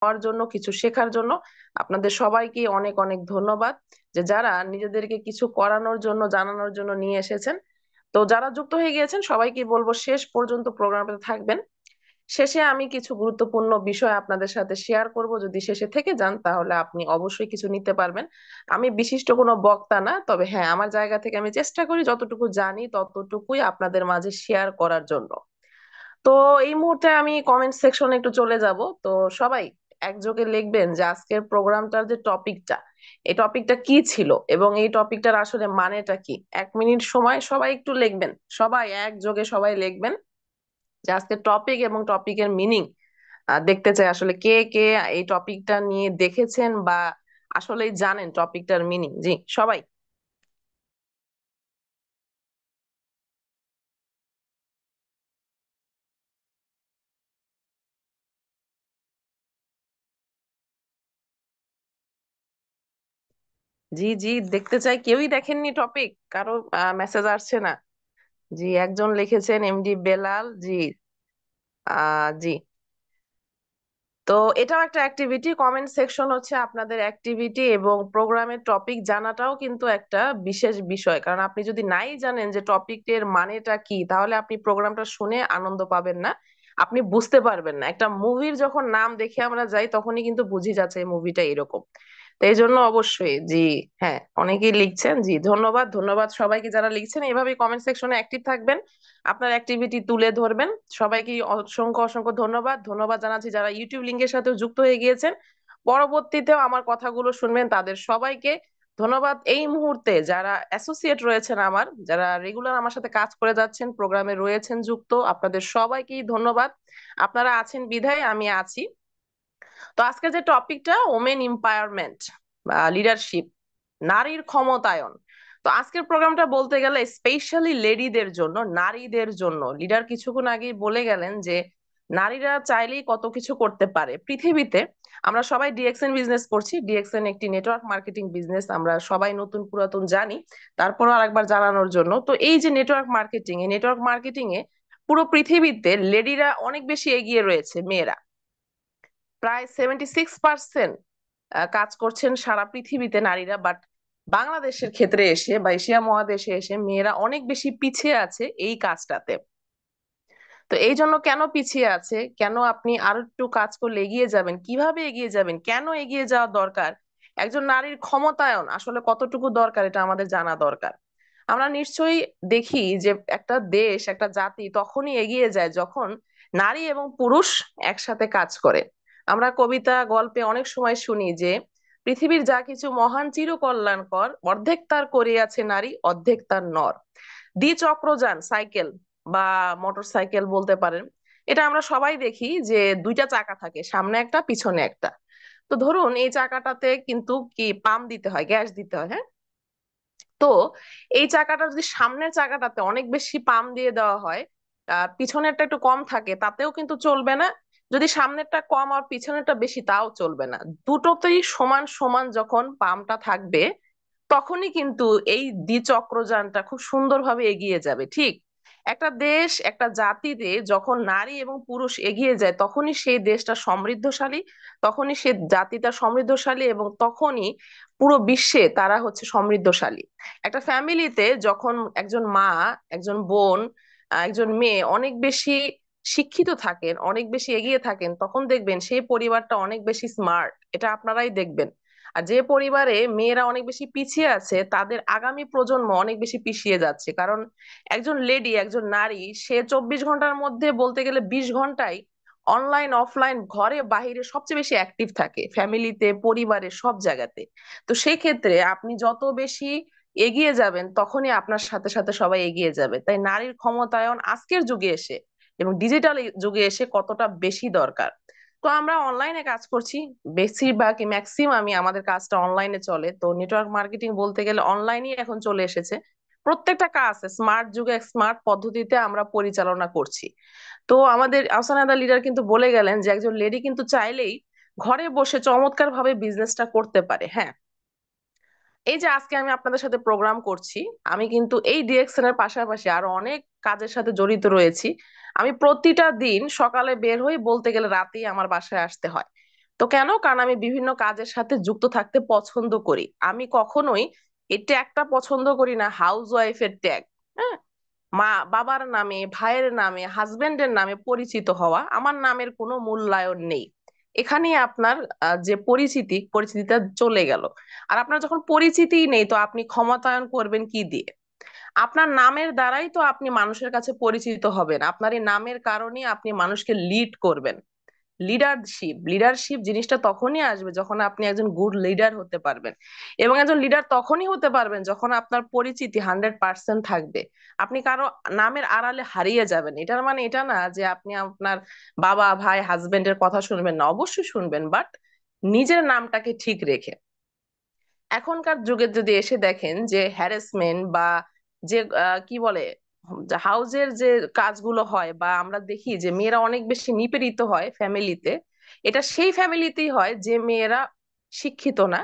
হওয়ার জন্য, কিছু শেখার জন্য। আপনাদের সবাইকে অনেক অনেক ধন্যবাদ, যে যারা নিজেদেরকে কিছু করানোর জন্য, জানানোর জন্য নিয়ে এসেছেন। তো যারা যুক্ত হয়ে গিয়েছেন সবাইকে বলবো শেষ পর্যন্ত প্রোগ্রামে থাকবেন। শেষে আমি কিছু গুরুত্বপূর্ণ বিষয় আপনাদের সাথে শেয়ার করব, যদি শেষে থেকে যান তাহলে আপনি অবশ্যই কিছু নিতে পারবেন। আমি বিশিষ্ট কোনো বক্তা না, তবে হ্যাঁ, আমার জায়গা থেকে আমি চেষ্টা করি যতটুকু জানি ততটুকুই আপনাদের মাঝে শেয়ার করার জন্য। তো এই মুহূর্তে আমি কমেন্ট সেকশনে একটু চলে যাব। তো সবাই একযোগে লিখবেন যে আজকের প্রোগ্রামটার যে টপিকটা, এই টপিকটা কি ছিল এবং এই টপিকটার আসলে মানেটা কি। 1 মিনিট সময় সবাই একটু লিখবেন, সবাই একযোগে সবাই লিখবেন যে আজকের টপিক এবং টপিকের মিনিং। দেখতে চাই আসলে কে কে এই টপিকটা নিয়ে দেখেছেন বা আসলেই জানেন টপিকটার মিনিং। জি, সবাই। জি জি, দেখতে চাই। কেউই দেখেননি টপিক? কারো মেসেজ আসছে না? জি, একজন লিখেছেন এমডি বেলাল। জি। জি। তো এটাও একটা অ্যাক্টিভিটি, কমেন্ট সেকশন হচ্ছে আপনাদের অ্যাক্টিভিটি, এবং প্রোগ্রামের টপিক জানাটাও কিন্তু একটা বিশেষ বিষয়। কারণ আপনি যদি নাই জানেন যে টপিকের মানেটা কি, তাহলে আপনি প্রোগ্রামটা শুনে আনন্দ পাবেন না, আপনি বুঝতে পারবেন না। একটা মুভির যখন নাম দেখে আমরা যাই তখনই কিন্তু বুঝি যাচ্ছে এই মুভিটা এরকম। তো এই জন্য অবশ্যই জি। হ্যাঁ, অনেকেই লিখছেন। জি, ধন্যবাদ ধন্যবাদ সবাইকে যারা লিখছেন। এইভাবেই কমেন্ট সেকশনে অ্যাক্টিভ থাকবেন, আপনার অ্যাক্টিভিটি তুলে ধরবেন। সবাইকে অসংখ্য অসংখ্য ধন্যবাদ। ধন্যবাদ জানাচ্ছি যারা ইউটিউব লিংকের সাথে যুক্ত হয়ে গিয়েছেন, পরবর্তীতেও আমার কথাগুলো শুনবেন, তাদের সবাইকে ধন্যবাদ। এই মুহূর্তে যারা অ্যাসোসিয়েট রয়েছেন, আমার যারা রেগুলার আমার সাথে কাজ করে যাচ্ছেন, প্রোগ্রামে রয়েছেন যুক্ত, আপনাদের সবাইকেই ধন্যবাদ। আপনারা আছেন বিধায় আমি আছি। তো আজকে যে টপিকটা, ওমেন এম্পাওয়ারমেন্ট বা লিডারশিপ, নারীর ক্ষমতায়ন। তো আজকের প্রোগ্রামটা বলতে গেলে স্পেশালি লেডিদের জন্য, নারীদের জন্য। লিডার কিছুক্ষণ আগেই বলে গেলেন যে নারীরা চাইলেই কত কিছু করতে পারে পৃথিবীতে। আমরা সবাই ডিএক্সএন বিজনেস করছি। ডিএক্সএন একটি নেটওয়ার্ক মার্কেটিং বিজনেস, আমরা সবাই নতুন পুরাতন জানি, তারপরও আরেকবার জানানোর জন্য। তো এই যে নেটওয়ার্ক মার্কেটিং, এই নেটওয়ার্ক মার্কেটিং এ পুরো পৃথিবীতে লেডিরা অনেক বেশি এগিয়ে রয়েছে। মেয়েরা প্রায় 76% কাজ করছেন সারা পৃথিবীতে নারীরা, বাট বাংলাদেশের ক্ষেত্রে এসে বা এশিয়া মহাদেশে এসে মেয়েরা অনেক বেশি পিছিয়ে আছে এই কাজটাতে। তো এই জন্য কেন পিছিয়ে আছে, কেন আপনি আরো একটু কাজ করলে এগিয়ে যাবেন, কিভাবে এগিয়ে যাবেন, কেন এগিয়ে যাওয়া দরকার, একজন নারীর ক্ষমতায়ন আসলে কতটুকু দরকার, এটা আমাদের জানা দরকার। আমরা নিশ্চয়ই দেখি যে একটা দেশ, একটা জাতি তখনই এগিয়ে যায় যখন নারী এবং পুরুষ একসাথে কাজ করে। আমরা কবিতা গল্পে অনেক সময় শুনি যে পৃথিবীর যা কিছু মহান চির কল্যাণকর, অর্ধেক তার করিয়াছে নারী, অর্ধেক তার নর। দ্বিচক্রযান, সাইকেল বা মোটর সাইকেল বলতে পারেন, এটা আমরা সবাই দেখি যে দুইটা চাকা থাকে, সামনে একটা পিছনে একটা। তো ধরুন এই চাকাটাতে কিন্তু কি পাম্প দিতে হয়, গ্যাস দিতে হয়, হ্যাঁ। তো এই চাকাটা যদি সামনের চাকাটাতে অনেক বেশি পাম্প দিয়ে দেওয়া হয়, পিছনেরটা একটু কম থাকে, তাতেও কিন্তু চলবে না। যদি সামনেরটা কম আর পিছনেরটা বেশি, তাও চলবে না। দুটোতেই সমান সমান যখন পাম্পটা থাকবে, তখনই কিন্তু এই দ্বিচক্রযানটা খুব সুন্দরভাবে এগিয়ে যাবে। ঠিক একটা দেশ, একটা জাতিতে যখন নারী এবং পুরুষ এগিয়ে যায়, তখনই সেই দেশটা সমৃদ্ধশালী, তখনই সে জাতিটা সমৃদ্ধশালী, এবং তখনই পুরো বিশ্বে তারা হচ্ছে সমৃদ্ধশালী। একটা ফ্যামিলিতে যখন একজন মা, একজন বোন, একজন মেয়ে অনেক বেশি শিক্ষিত থাকেন, অনেক বেশি এগিয়ে থাকেন, তখন দেখবেন সেই পরিবারটা অনেক বেশি স্মার্ট। এটা আপনারাই দেখবেন। আর যে পরিবারে মেয়েরা অনেক বেশি পিছিয়ে আছে, তাদের আগামী প্রজন্ম অনেক বেশি পিছিয়ে যাচ্ছে। কারণ একজন লেডি, একজন নারী, সে 24 ঘন্টার মধ্যে বলতে গেলে 20 ঘন্টাই অনলাইন অফলাইন, ঘরে বাহিরে সবচেয়ে বেশি অ্যাক্টিভ থাকে, ফ্যামিলিতে, পরিবারে, সব জায়গাতে। তো সেই ক্ষেত্রে আপনি যত বেশি এগিয়ে যাবেন, তখনই আপনার সাথে সাথে সবাই এগিয়ে যাবে। তাই নারীর ক্ষমতায়ন আজকের যুগে এসে এবং ডিজিটাল যুগে এসে কতটা বেশি দরকার। তো আমরা অনলাইনে কাজ করছি, বেশিরভাগ ম্যাক্সিমামই আমাদের কাজটা অনলাইনে চলে। তো নেটওয়ার্ক মার্কেটিং বলতে গেলে অনলাইনই এখন চলে এসেছে। প্রত্যেকটা কাজ স্মার্ট যুগে স্মার্ট পদ্ধতিতে আমরা পরিচালনা করছি। তো আমাদের আহসান লিডার কিন্তু বলে গেলেন যে একজন লেডি কিন্তু চাইলেই ঘরে বসে চমৎকার ভাবে বিজনেসটা করতে পারে। হ্যাঁ, এই যে আজকে আমি আপনাদের সাথে প্রোগ্রাম করছি, আমি কিন্তু এই ডিরেকশনের পাশাপাশি আরো অনেক কাজের সাথে জড়িত রয়েছি। আমি প্রতিটা দিন সকালে বের হই, বলতে গেলে রাতেই আমার বাসায় আসতে হয়। তো কেন? কারণ আমি বিভিন্ন কাজের সাথে যুক্ত থাকতে পছন্দ করি। আমি কখনোই এই ট্যাগটা পছন্দ করি না, হাউস ওয়াইফের ট্যাগ। হ্যাঁ, মা বাবার নামে, ভাইয়ের নামে, হাজবেন্ডের নামে পরিচিত হওয়া আমার নামের কোনো মূল্যায়ন নেই। এখানে আপনার যে পরিচিতিটা চলে গেল। আর আপনার যখন পরিচিতিই নেই, তো আপনি ক্ষমতায়ন করবেন কি দিয়ে? আপনার নামের দ্বারাই তো আপনি মানুষের কাছে পরিচিত হবেন, আপনার এই নামের কারণেই আপনি মানুষকে লিড করবেন। লিডারশিপ লিডারশিপ জিনিসটা তখনই আসবে যখন আপনি একজন গুড লিডার হতে পারবেন। এবং একজন লিডার তখনই হতে পারবেন যখন আপনার পরিচিতি 100% থাকবে। আপনি কারো নামের আড়ালে হারিয়ে যাবেন, এটার মানে এটা না যে আপনি আপনার বাবা, ভাই, হাজবেন্ডের কথা শুনবেন না, অবশ্যই শুনবেন, বাট নিজের নামটাকে ঠিক রেখে। এখনকার যুগে যদি এসে দেখেন যে হ্যারাসমেন্ট বা যে কি বলে, হাউজের যে কাজগুলো হয়, বা আমরা দেখি যে মেয়েরা অনেক বেশি নিপীড়িত হয় ফ্যামিলিতে, এটা সেই ফ্যামিলিতেই হয় যে মেয়েরা শিক্ষিত না।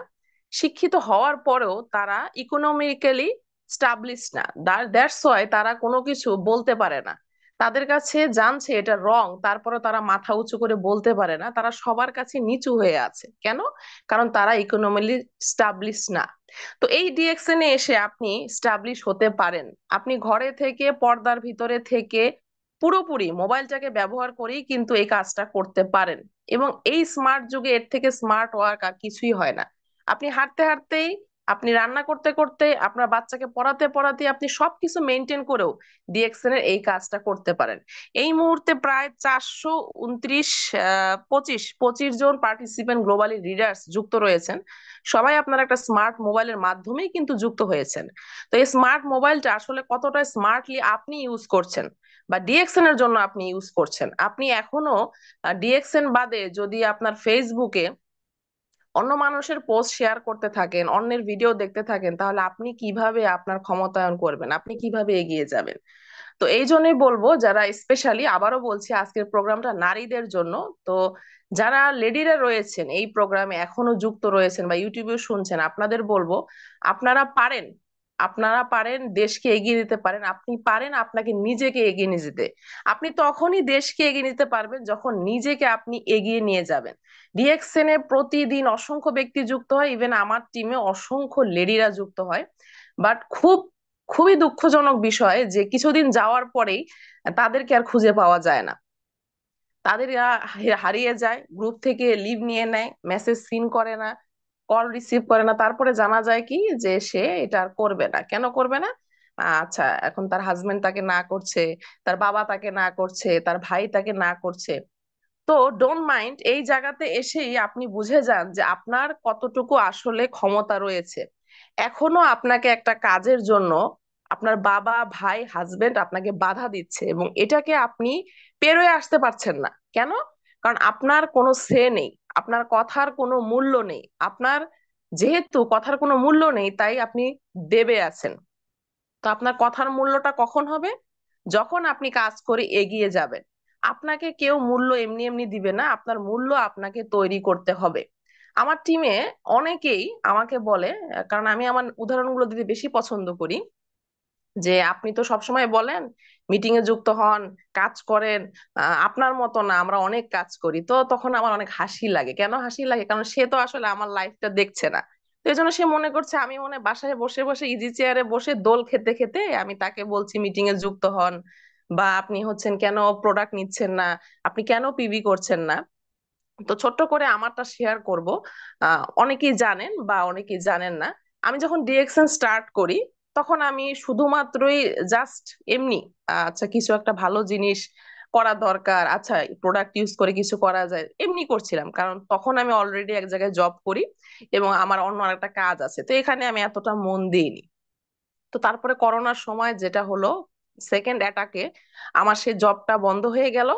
শিক্ষিত হওয়ার পরেও তারা ইকোনমিক্যালি স্টাবলিশ না, দ্যাটস ওয়াই তারা কোনো কিছু বলতে পারে না। তাদের কাছে জানছে এটা রং, তারপরে তারা মাথা উঁচু করে বলতে পারে না, তারা সবার কাছে নিচু হয়ে আছে। কেন? কারণ তারা ইকোনমিলি স্টাবলিশ না। তো এই ডিএক্সএন এ এসে আপনি স্টাবলিশ হতে পারেন। আপনি ঘরে থেকে, পর্দার ভিতরে থেকে, পুরোপুরি মোবাইলটাকে ব্যবহার করেই কিন্তু এই কাজটা করতে পারেন। এবং এই স্মার্ট যুগে এর থেকে স্মার্ট ওয়ার্ক আর কিছুই হয় না। আপনি হাঁটতে হাঁটতেই, আপনি রান্না করতে করতে, আপনার বাচ্চাকে পড়াতে পড়াতে, আপনি সবকিছু মেনটেন করেও ডিএক্সএন এর এই কাজটা করতে পারেন। এই মুহূর্তে প্রায় 429 পঁচিশ পঁচিশ জন পার্টিসিপেন্ট গ্লোবালি রিডার্স যুক্ত রয়েছেন। সবাই আপনার একটা স্মার্ট মোবাইলের মাধ্যমেই কিন্তু যুক্ত হয়েছেন। তো এই স্মার্ট মোবাইলটা আসলে কতটা স্মার্টলি আপনি ইউজ করছেন, বা ডিএক্সএন এর জন্য আপনি ইউজ করছেন। আপনি এখনো ডিএক্সএন বাদে যদি আপনার ফেসবুকে অন্য মানুষের পোস্ট শেয়ার করতে থাকেন, অন্যের ভিডিও দেখতে থাকেন, তাহলে আপনি কিভাবে আপনার ক্ষমতায়ন করবেন, আপনি কিভাবে এগিয়ে যাবেন? তো এই জন্যই বলবো, যারা স্পেশালি, আবারও বলছি, আজকের প্রোগ্রামটা নারীদের জন্য। তো যারা লেডিরা রয়েছেন এই প্রোগ্রামে এখনো যুক্ত রয়েছেন বা ইউটিউবে শুনছেন, আপনাদের বলবো, আপনারা পারেন। আপনারা পারেন দেশকে এগিয়ে দিতে পারেন, আপনি পারেন আপনাকে নিজেকে এগিয়ে নিয়ে যেতে। আপনি তখনই দেশকে এগিয়ে নিতে পারবেন যখন নিজেকে আপনি এগিয়ে নিয়ে যাবেন। ডিএক্সএন এ প্রতিদিন অসংখ্য ব্যক্তি যুক্ত হয়, ইভেন আমার টিমে অসংখ্য লেডিরা যুক্ত হয়। বাট খুবই দুঃখজনক বিষয় যে কিছুদিন যাওয়ার পরেই তাদেরকে আর খুঁজে পাওয়া যায় না। তাদের হারিয়ে যায়, গ্রুপ থেকে লিভ নিয়ে নেয়, মেসেজ সিন করে না, কল রিসিভ করে না। তারপরে জানা যায় কি যে সে এটা আর করবে না। কেন করবে না? আচ্ছা, এখন তার হাজবেন্ড তাকে না করছে, তার বাবা তাকে না করছে, তার ভাই তাকে না করছে। তো ডোন্ট মাইন্ড, এই জায়গাতে এসেই আপনি বুঝে যান যে আপনার কতটুকু আসলে ক্ষমতা রয়েছে। এখনো আপনাকে একটা কাজের জন্য আপনার বাবা, ভাই, হাজবেন্ড আপনাকে বাধা দিচ্ছে, এবং এটাকে আপনি পেরোয় আসতে পারছেন না। কেন? কারণ আপনার কোনো সে নেই, আপনার কথার কোনো মূল্য নেই। আপনার যেহেতু কথার কোনো মূল্য নেই, তাই আপনি দেবে আছেন। তো আপনার কথার মূল্যটা কখন হবে? যখন আপনি কাজ করে এগিয়ে যাবেন। আপনাকে কেউ মূল্য এমনি এমনি দিবে না, আপনার মূল্য আপনাকে তৈরি করতে হবে। আমার টিমে অনেকেই আমাকে বলে, কারণ আমি আমার উদাহরণগুলো দিতে বেশি পছন্দ করি, যে আপনি তো সবসময় বলেন মিটিং এ যুক্ত হন, কাজ করেন, আপনার মতো না, আমরা অনেক কাজ করি। তো তখন আমার অনেক হাসি লাগে। কেন হাসি লাগে? কারণ সে তো আসলে আমার লাইফটা দেখছে না। তো এই জন্য সে মনে করছে আমি মনে হয় বাসায় বসে বসে ইজি চেয়ারে বসে দোল খেতে খেতে আমি তাকে বলছি মিটিং এ যুক্ত হন, বা আপনি হচ্ছেন কেন প্রোডাক্ট নিচ্ছেন না, আপনি কেন পিভি করছেন না। তো ছোট্ট করে আমারটা শেয়ার করব। অনেকেই জানেন বা অনেকেই জানেন না। আমি যখন ডিএক্সএন স্টার্ট করি, তখন আমি শুধুমাত্রই জাস্ট এমনি, আচ্ছা কিছু একটা ভালো জিনিস করা দরকার, আচ্ছা প্রোডাক্ট ইউজ করে কিছু করা যায়, এমনি করছিলাম। কারণ তখন আমি অলরেডি এক জায়গায় জব করি এবং আমার অন্য একটা কাজ আছে, তো এখানে আমি এতটা মন দিইনি। তো তারপরে করোনার সময় যেটা হলো, সেকেন্ড অ্যাটাকে আমার সেই জবটা বন্ধ হয়ে গেল,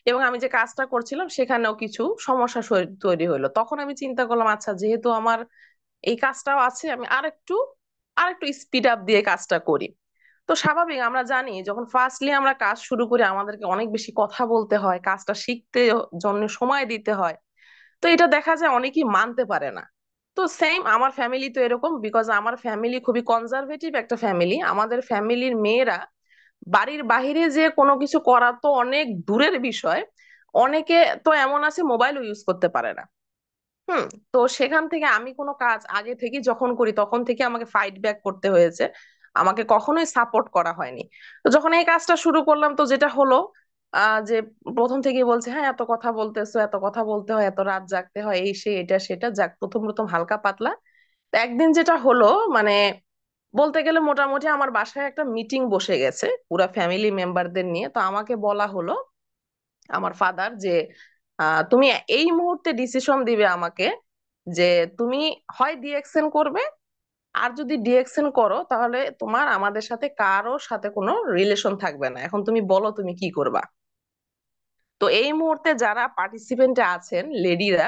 এবং আমি যে কাজটা করছিলাম সেখানেও কিছু সমস্যা তৈরি হলো। তখন আমি চিন্তা করলাম, আচ্ছা যেহেতু আমার এই কাজটাও আছে, আমি আরেকটু আরেকটু স্পিড আপ দিয়ে কাজটা করি। তো স্বাভাবিক, আমরা জানি যখন ফার্স্টলি আমরা কাজ শুরু করি আমাদেরকে অনেক বেশি কথা বলতে হয়, কাজটা শিখতে জন্য সময় দিতে হয়। তো এটা দেখা যায় অনেকেই মানতে পারে না। তো সেম আমার ফ্যামিলি তো এরকম, বিকজ আমার ফ্যামিলি খুবই কনজারভেটিভ একটা ফ্যামিলি। আমাদের ফ্যামিলির মেয়েরা বাড়ির বাহিরে যে কোনো কিছু করা তো অনেক দূরের বিষয়, অনেকে তো এমন আছে মোবাইলও ইউজ করতে পারে না। হুম। তো সেখান থেকে আমি কোনো কাজ আগে থেকে যখন করি তখন থেকে আমাকে ফাইট ব্যাক করতে হয়েছে, আমাকে কখনোই সাপোর্ট করা হয়নি। তো যখন এই কাজটা শুরু করলাম, তো যেটা হলো যে প্রথম থেকেই বলছে হ্যাঁ এত কথা বলতেছো, এত কথা বলতে হয়, এত রাত জাগতে হয়, এই সে এটা সেটা, যাক প্রথম প্রথম হালকা পাতলা। তো একদিন যেটা হলো, মানে বলতে গেলে মোটামুটি আমার বাসায় একটা মিটিং বসে গেছে পুরা ফ্যামিলি মেম্বারদের নিয়ে। তো আমাকে বলা হলো আমার ফাদার যে তুমি এই মুহূর্তে ডিসিশন দিবে আমাকে যে তুমি হয় ডিএক্সএন করবে, আর যদি ডিএক্সএন করো তাহলে তোমার আমাদের সাথে কারো সাথে কোনো রিলেশন থাকবে না। এখন তুমি বলো তুমি কি করবা। তো এই মুহূর্তে যারা পার্টিসিপেন্টে আছেন লেডিরা,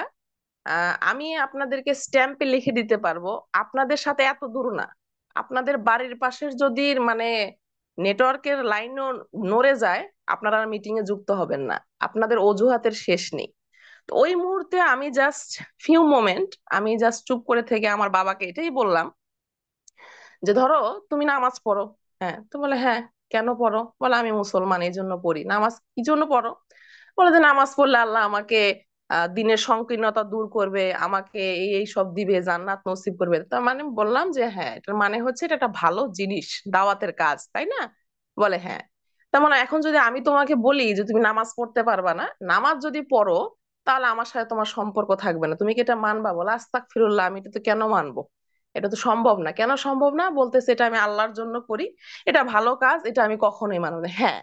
আমি আপনাদেরকে স্ট্যাম্পে লিখে দিতে পারবো, আপনাদের সাথে এত দূর না, আপনাদের বাড়ির পাশের যদি মানে নেটওয়ার্কের লাইনও নড়ে যায়, আপনারা মিটিং এ যুক্ত হবেন না। আপনাদের অজুহাতের শেষ নেই। তো ওই মুহূর্তে আমি জাস্ট ফিউ মোমেন্ট আমি জাস্ট চুপ করে থেকে আমার বাবাকে এটাই বললাম যে ধরো তুমি নামাজ পড়ো। হ্যাঁ, তো বলে হ্যাঁ, কেন পড়ো? বলে আমি মুসলমান এই জন্য পড়ি। নামাজ কি জন্য পড়ো? বলে যে নামাজ পড়লে আল্লাহ আমাকে দিনের সংকীর্ণতা দূর করবে, আমাকে এই এই সব দিবে, জান্নাত নসিব করবে। তার মানে বললাম যে হ্যাঁ, এটার মানে হচ্ছে এটা একটা ভালো জিনিস, দাওয়াতের কাজ, তাই না? বলে হ্যাঁ। তার মানে এখন যদি আমি তোমাকে বলি যে তুমি নামাজ পড়তে পারবা না, নামাজ যদি পড়ো তাহলে আমার সাথে তোমার সম্পর্ক থাকবে না, তুমি কি এটা মানবা? বলে আস্তাগফিরুল্লাহ, আমি এটা তো কেন মানবো? এটা তো সম্ভব না। কেন সম্ভব না? বলতেছে এটা আমি আল্লাহর জন্য করি, এটা ভালো কাজ, এটা আমি কখনোই মানবো না। হ্যাঁ,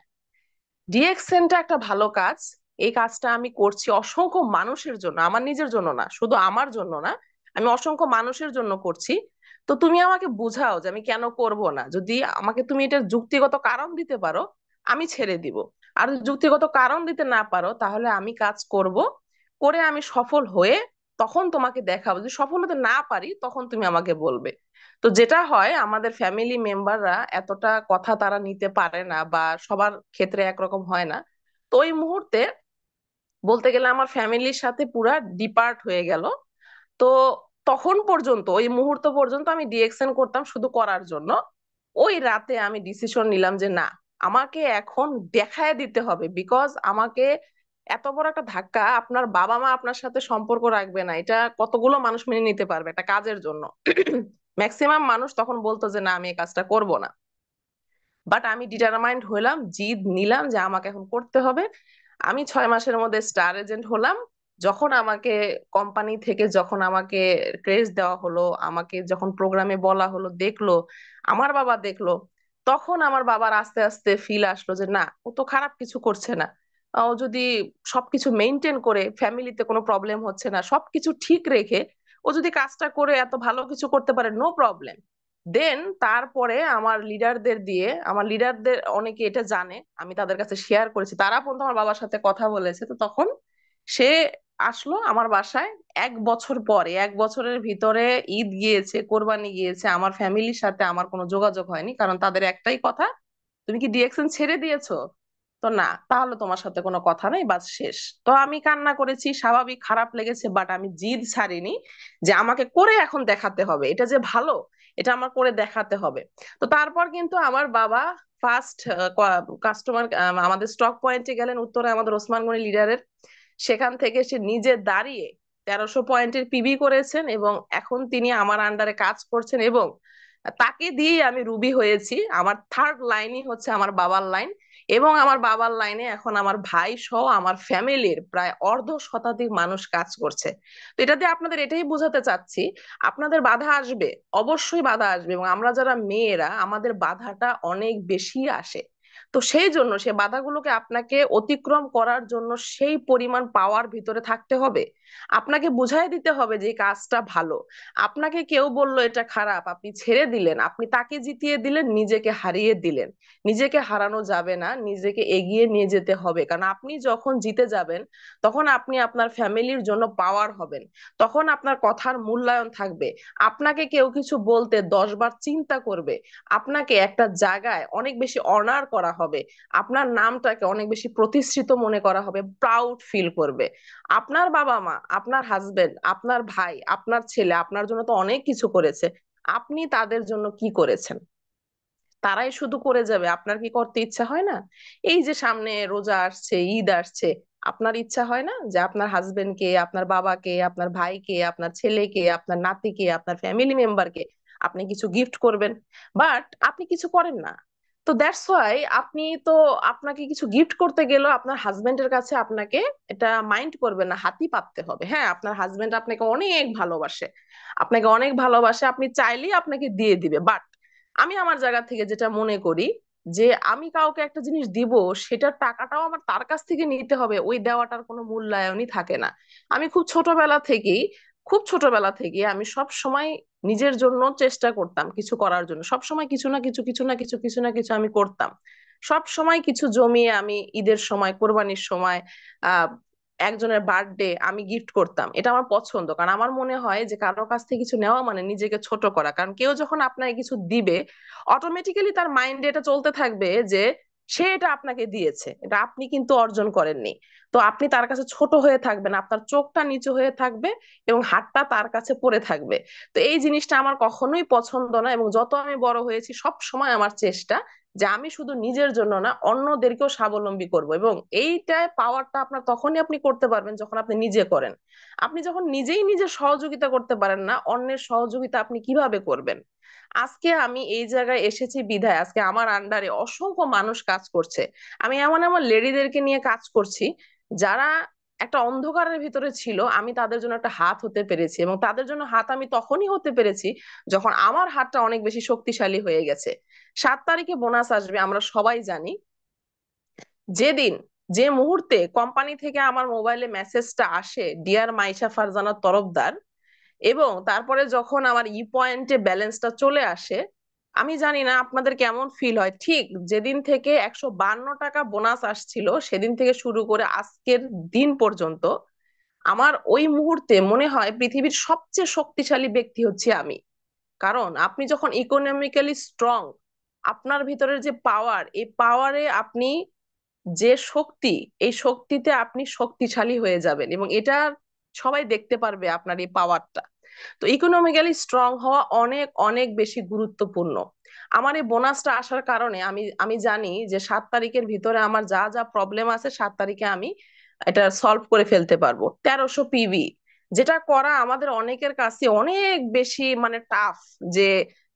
ডিএক্সএনটা একটা ভালো কাজ। এই কাজটা আমি করছি অসংখ্য মানুষের জন্য, আমার নিজের জন্য না, শুধু আমার জন্য না, আমি অসংখ্য মানুষের জন্য করছি। তো তুমি আমাকে বুঝাও যে আমি কেন করব না। যদি আমাকে তুমি এটার যুক্তিগত কারণ দিতে পারো, আমি ছেড়ে দিব। আর যদি যুক্তিগত কারণ দিতে না পারো, তাহলে আমি কাজ করব, করে আমি সফল হয়ে তখন তোমাকে দেখাবো। যদি সফল হতে না পারি তখন তুমি আমাকে বলবে। তো যেটা হয়, আমাদের ফ্যামিলি মেম্বাররা এতটা কথা তারা নিতে পারে না, বা সবার ক্ষেত্রে একরকম হয় না। তো ওই মুহূর্তে বলতে গেলে আমার ফ্যামিলির সাথে পুরা ডিপার্ট হয়ে গেল। তো তখন পর্যন্ত, ওই মুহূর্ত পর্যন্ত আমি ডিএকশন করতাম শুধু করার জন্য। ওই রাতে আমি ডিসিশন নিলাম যে না, আমাকে এখন দেখায় দিতে হবে, বিকজ আমাকে এত বড় একটা ধাক্কা, আপনার বাবা মা আপনার সাথে সম্পর্ক রাখবে না, এটা কতগুলো মানুষ মেনে নিতে পারবে একটা কাজের জন্য? ম্যাক্সিমাম মানুষ তখন বলতো যে না আমি এই কাজটা করব না। বাট আমি ডিটারমাইন্ড হলাম, জিদ নিলাম যে আমাকে এখন করতে হবে। আমি 6 মাসের মধ্যে স্টার এজেন্ট হলাম। যখন আমাকে কোম্পানি থেকে যখন আমাকে ক্রেজ দেওয়া হলো, আমাকে যখন প্রোগ্রামে বলা হলো, দেখলো, আমার বাবা দেখলো, তখন আমার বাবার আস্তে আস্তে ফিল আসলো যে না, ও তো খারাপ কিছু করছে না। ও যদি সবকিছু মেনটেন করে, ফ্যামিলিতে কোনো প্রবলেম হচ্ছে না, সবকিছু ঠিক রেখে ও যদি কাজটা করে এত ভালো কিছু করতে পারে, নো প্রবলেম। দেন তারপরে আমার লিডারদের দিয়ে, আমার লিডারদের অনেকে এটা জানে, আমি তাদের কাছে শেয়ার করেছি, তারা পর্যন্ত আমার বাবার সাথে কথা বলেছে। তো তখন সে আসলো আমার বাসায় 1 বছর পরে। 1 বছরের ভিতরে ঈদ গিয়েছে, কোরবানি গিয়েছে, আমার ফ্যামিলির সাথে আমার কোনো যোগাযোগ হয়নি, কারণ তাদের একটাই কথা, তুমি কি ডিএকশন ছেড়ে দিয়েছো? তো না, তাহলে তোমার সাথে কোনো কথা নেই, বাস শেষ। তো আমি কান্না করেছি, স্বাভাবিক, খারাপ লেগেছে, বাট আমি জিদ ছাড়িনি যে আমাকে করে এখন দেখাতে হবে, এটা যে ভালো, এটা আমার করে দেখাতে হবে। তো তারপর কিন্তু আমার বাবা ফার্স্ট কাস্টমার, আমাদের স্টক পয়েন্টে গেলেন উত্তরে, আমাদের ওসমান গনি লিডারের। সেখান থেকে সে নিজে দাঁড়িয়ে 1300 পয়েন্টের পিবি করেছেন, এবং এখন তিনি আমার আন্ডারে কাজ করছেন। এবং তাকে দিয়েই আমি রুবি হয়েছি। আমার থার্ড লাইনই হচ্ছে আমার বাবার লাইন। এবং আমার বাবার লাইনে এখন আমার ভাই সহ আমার ফ্যামিলির প্রায় অর্ধ শতাধিক মানুষ কাজ করছে। তো এটা দিয়ে আপনাদের এটাই বোঝাতে চাচ্ছি, আপনাদের বাধা আসবে, অবশ্যই বাধা আসবে, এবং আমরা যারা মেয়েরা আমাদের বাধাটা অনেক বেশি আসে। তো সেই জন্য সে বাধাগুলোকে আপনাকে অতিক্রম করার জন্য সেই পরিমাণ পাওয়ার ভিতরে থাকতে হবে। আপনাকে বুঝাই দিতে হবে যে এই কাজটা ভালো। আপনাকে কেউ বললো এটা খারাপ, আপনি ছেড়ে দিলেন, আপনি তাকে জিতিয়ে দিলেন, নিজেকে হারিয়ে দিলেন। নিজেকে হারানো যাবে না, নিজেকে এগিয়ে নিয়ে যেতে হবে, কারণ আপনি যখন জিতে যাবেন তখন আপনি আপনার ফ্যামিলির জন্য পাওয়ার হবেন। তখন আপনার কথার মূল্যায়ন থাকবে। আপনাকে কেউ কিছু বলতে 10 বার চিন্তা করবে। আপনাকে একটা জায়গায় অনেক বেশি অনার করা হবে। আপনার নামটাকে অনেক বেশি প্রতিষ্ঠিত মনে করা হবে, প্রাউড ফিল করবে। আপনার বাবা মা, আপনার হাজবেন্ড, আপনার ভাই, আপনার ছেলে আপনার জন্য তো অনেক কিছু করেছে। আপনি তাদের জন্য কি করেছেন? তারাই শুধু করে যাবে, আপনার কি করতে ইচ্ছা হয় না? এই যে সামনে রোজা আসছে, ঈদ আসছে, আপনার ইচ্ছা হয় না যে আপনার হাজবেন্ডকে, আপনার বাবাকে, আপনার ভাইকে, আপনার ছেলেকে, আপনার নাতিকে, আপনার ফ্যামিলি মেম্বারকে আপনি কিছু গিফট করবেন, বাট আপনি কিছু করেন না। তো দ্যাটস ওয়াই আপনি তো, আপনাকে কিছু গিফট করতে গেলেও আপনার হাজবেন্ডের কাছে আপনাকে এটা মাইন্ড করবে না, হাতই পাততে হবে। হ্যাঁ, আপনার হাজবেন্ড আপনাকে অনেক ভালোবাসে, আপনাকে অনেক ভালোবাসে, আপনি চাইলেই আপনাকে দিয়ে দিবে। বাট আমি আমার জায়গা থেকে যেটা মনে করি, যে আমি কাউকে একটা জিনিস দিব, সেটার টাকাটাও আমার তার কাছ থেকে নিতে হবে, ওই দেওয়াটার কোনো মূল্যায়নই থাকে না। আমি খুব ছোটবেলা থেকেই আমি সব সময় নিজের জন্য চেষ্টা করতাম কিছু করার জন্য, সব সময় কিছু না কিছু, কিছু না কিছু, কিছু না কিছু আমি করতাম। সব সময় কিছু জমিয়ে আমি ঈদের সময়, কোরবানির সময়, আহ একজনের বার্থডে আমি গিফট করতাম। এটা আমার পছন্দ, কারণ আমার মনে হয় যে কারোর কাছ থেকে কিছু নেওয়া মানে নিজেকে ছোট করা। কারণ কেউ যখন আপনাকে কিছু দিবে, অটোমেটিক্যালি তার মাইন্ডে এটা চলতে থাকবে যে সে এটা আপনাকে দিয়েছে, এটা আপনি কিন্তু অর্জন করেননি। তো আপনি তার কাছে ছোট হয়ে থাকবেন, আপনার চোখটা নিচু হয়ে থাকবে এবং হাতটা তার কাছে পড়ে থাকবে। তো এই জিনিসটা আমার কখনোই পছন্দ না, এবং যত আমি বড় হয়েছি সব সময় আমার চেষ্টা যে আমি শুধু নিজের জন্য না, অন্যদেরকেও স্বাবলম্বী করব। এবং এইটায় পাওয়ারটা আপনার তখনই আপনি করতে পারবেন যখন আপনি নিজে করেন। আপনি যখন নিজেই নিজের সহযোগিতা করতে পারেন না, অন্যের সহযোগিতা আপনি কিভাবে করবেন? আজকে আমি এই জায়গায় এসেছি বিধায় আজকে আমার আন্ডারে অসংখ্য মানুষ কাজ করছে। আমি এমন এমন লেডিদেরকে নিয়ে কাজ করছি যারা একটা অন্ধকারের ভিতরে ছিল, আমি তাদের জন্য একটা হাত হতে পেরেছি। এবং তাদের জন্য হাত আমি তখনই হতে পেরেছি যখন আমার হাতটা অনেক বেশি শক্তিশালী হয়ে গেছে। 7 তারিখে বোনাস আসবে, আমরা সবাই জানি। যেদিন, যে মুহূর্তে কোম্পানি থেকে আমার মোবাইলে মেসেজটা আসে, ডিয়ার মাইশা ফারজানা তরফদার, এবং তারপরে যখন আমার ই পয়েন্টে ব্যালেন্সটা চলে আসে, আমি জানি না আপনাদের কেমন ফিল হয়। ঠিক যেদিন থেকে 152 টাকা বোনাস আসছিল, সেদিন থেকে শুরু করে আজকের দিন পর্যন্ত আমার ওই মুহূর্তে মনে হয় পৃথিবীর সবচেয়ে শক্তিশালী ব্যক্তি হচ্ছে আমি। কারণ আপনি যখন ইকোনমিক্যালি স্ট্রং, আপনার ভিতরের যে পাওয়ার, এই পাওয়ারে আপনি যে শক্তি, এই শক্তিতে আপনি শক্তিশালী হয়ে যাবেন, এবং এটা সবাই দেখতে পারবে আপনার এই পাওয়ারটা। তো ইকোনমিক্যালি স্ট্রং হওয়া অনেক অনেক বেশি গুরুত্বপূর্ণ। আমার এই বোনাসটা আসার কারণে আমি আমি জানি যে 7 তারিখের ভিতরে আমার যা যা প্রবলেম আছে, 7 তারিখে আমি এটা সলভ করে ফেলতে পারবো। 1300 পিভি, যেটা করা আমাদের অনেকের কাছে অনেক বেশি মানে টাফ, যে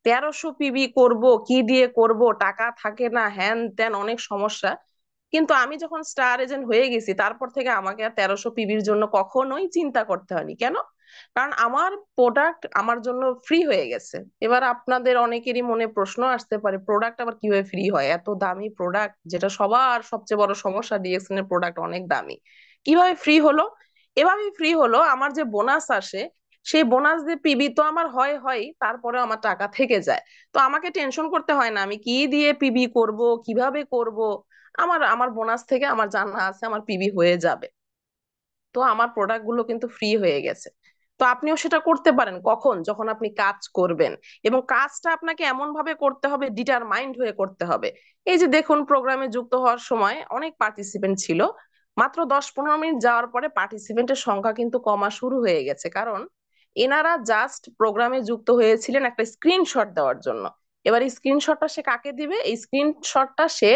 1300 পিভি করব, কি দিয়ে করব, টাকা থাকে না, হ্যান ত্যান অনেক সমস্যা। কিন্তু আমি যখন স্টার এজেন্ট হয়ে গেছি, তারপর থেকে আমাকে আর 1300 পিভির জন্য কখনোই চিন্তা করতে হয়নি। কেন? কারণ আমার প্রোডাক্ট আমার জন্য ফ্রি হয়ে গেছে। এবার আপনাদের অনেকেরই মনে প্রশ্ন আসতে পারে, প্রোডাক্ট আবার কিভাবে ফ্রি হয়? এত দামি প্রোডাক্ট, যেটা সবার সবচেয়ে বড় সমস্যা, ডিএক্সএন এর প্রোডাক্ট অনেক দামি, কিভাবে ফ্রি হলো? এভাবেই ফ্রি হলো, আমার যে বোনাস আসে, সেই বোনাস দিয়ে পিবি তো আমার হয় হয়, তারপরে আমার টাকা থেকে যায়। তো আমাকে টেনশন করতে হয় না আমি কি দিয়ে পিবি করব, কিভাবে করব। আমার আমার বোনাস থেকে আমার জানা আছে আমার পিবি হয়ে যাবে। তো আমার প্রোডাক্ট গুলো কিন্তু ফ্রি হয়ে গেছে। তো আপনিও সেটা করতে পারেন কখন, যখন আপনি কাজ করবেন, এবং কাজটা আপনাকে এমন ভাবে করতে হবে, ডিটারমাইন্ড হয়ে করতে হবে। এই যে দেখুন, প্রোগ্রামে যুক্ত হওয়ার সময় অনেক পার্টিসিপেন্ট ছিল, মাত্র 10-15 মিনিট যাওয়ার পরে পার্টিসিপেন্টের সংখ্যা কিন্তু কমা শুরু হয়ে গেছে। কারণ এনারা জাস্ট প্রোগ্রামে যুক্ত হয়েছিলেন একটা স্ক্রিনশট দেওয়ার জন্য। এবার এই স্ক্রিনশটটা সে কাকে দিবে? এই স্ক্রিনশটটা সে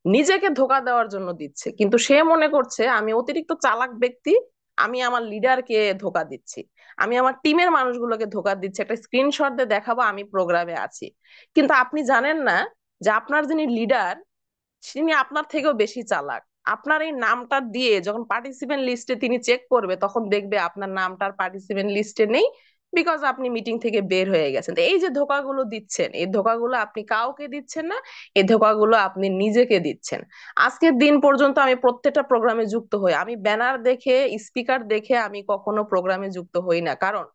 নিজেকে ধোকা দেওয়ার জন্য দিচ্ছে, কিন্তু সে মনে করছে আমি অতিরিক্ত চালাক ব্যক্তি, আমি আমার লিডারকে ধোকা দিচ্ছি, আমি আমার টিমের মানুষগুলোকে ধোকা দিচ্ছি, একটা স্ক্রিনশট দিয়ে দেখাবো আমি প্রোগ্রামে আছি। কিন্তু আপনি জানেন না যে আপনার যিনি লিডার, তিনি আপনার থেকেও বেশি চালাক। আপনার এই নামটা দিয়ে যখন পার্টিসিপেন্ট লিস্টে তিনি চেক করবে, তখন দেখবে আপনার নামটার পার্টিসিপেন্ট লিস্টে নেই, বিকজ আপনি মিটিং থেকে বের হয়ে গেছেন। তো এই যে ধোকাগুলো দিচ্ছেন, এই ধোকাগুলো আপনি কাউকে দিচ্ছেন না, এই ধোকাগুলো আপনি নিজেকে দিচ্ছেন। আজকের দিন পর্যন্ত আমি প্রত্যেকটা প্রোগ্রামে যুক্ত হই, আমি ব্যানার দেখে, স্পিকার দেখে আমি কখনো প্রোগ্রামে যুক্ত হই না। কারণ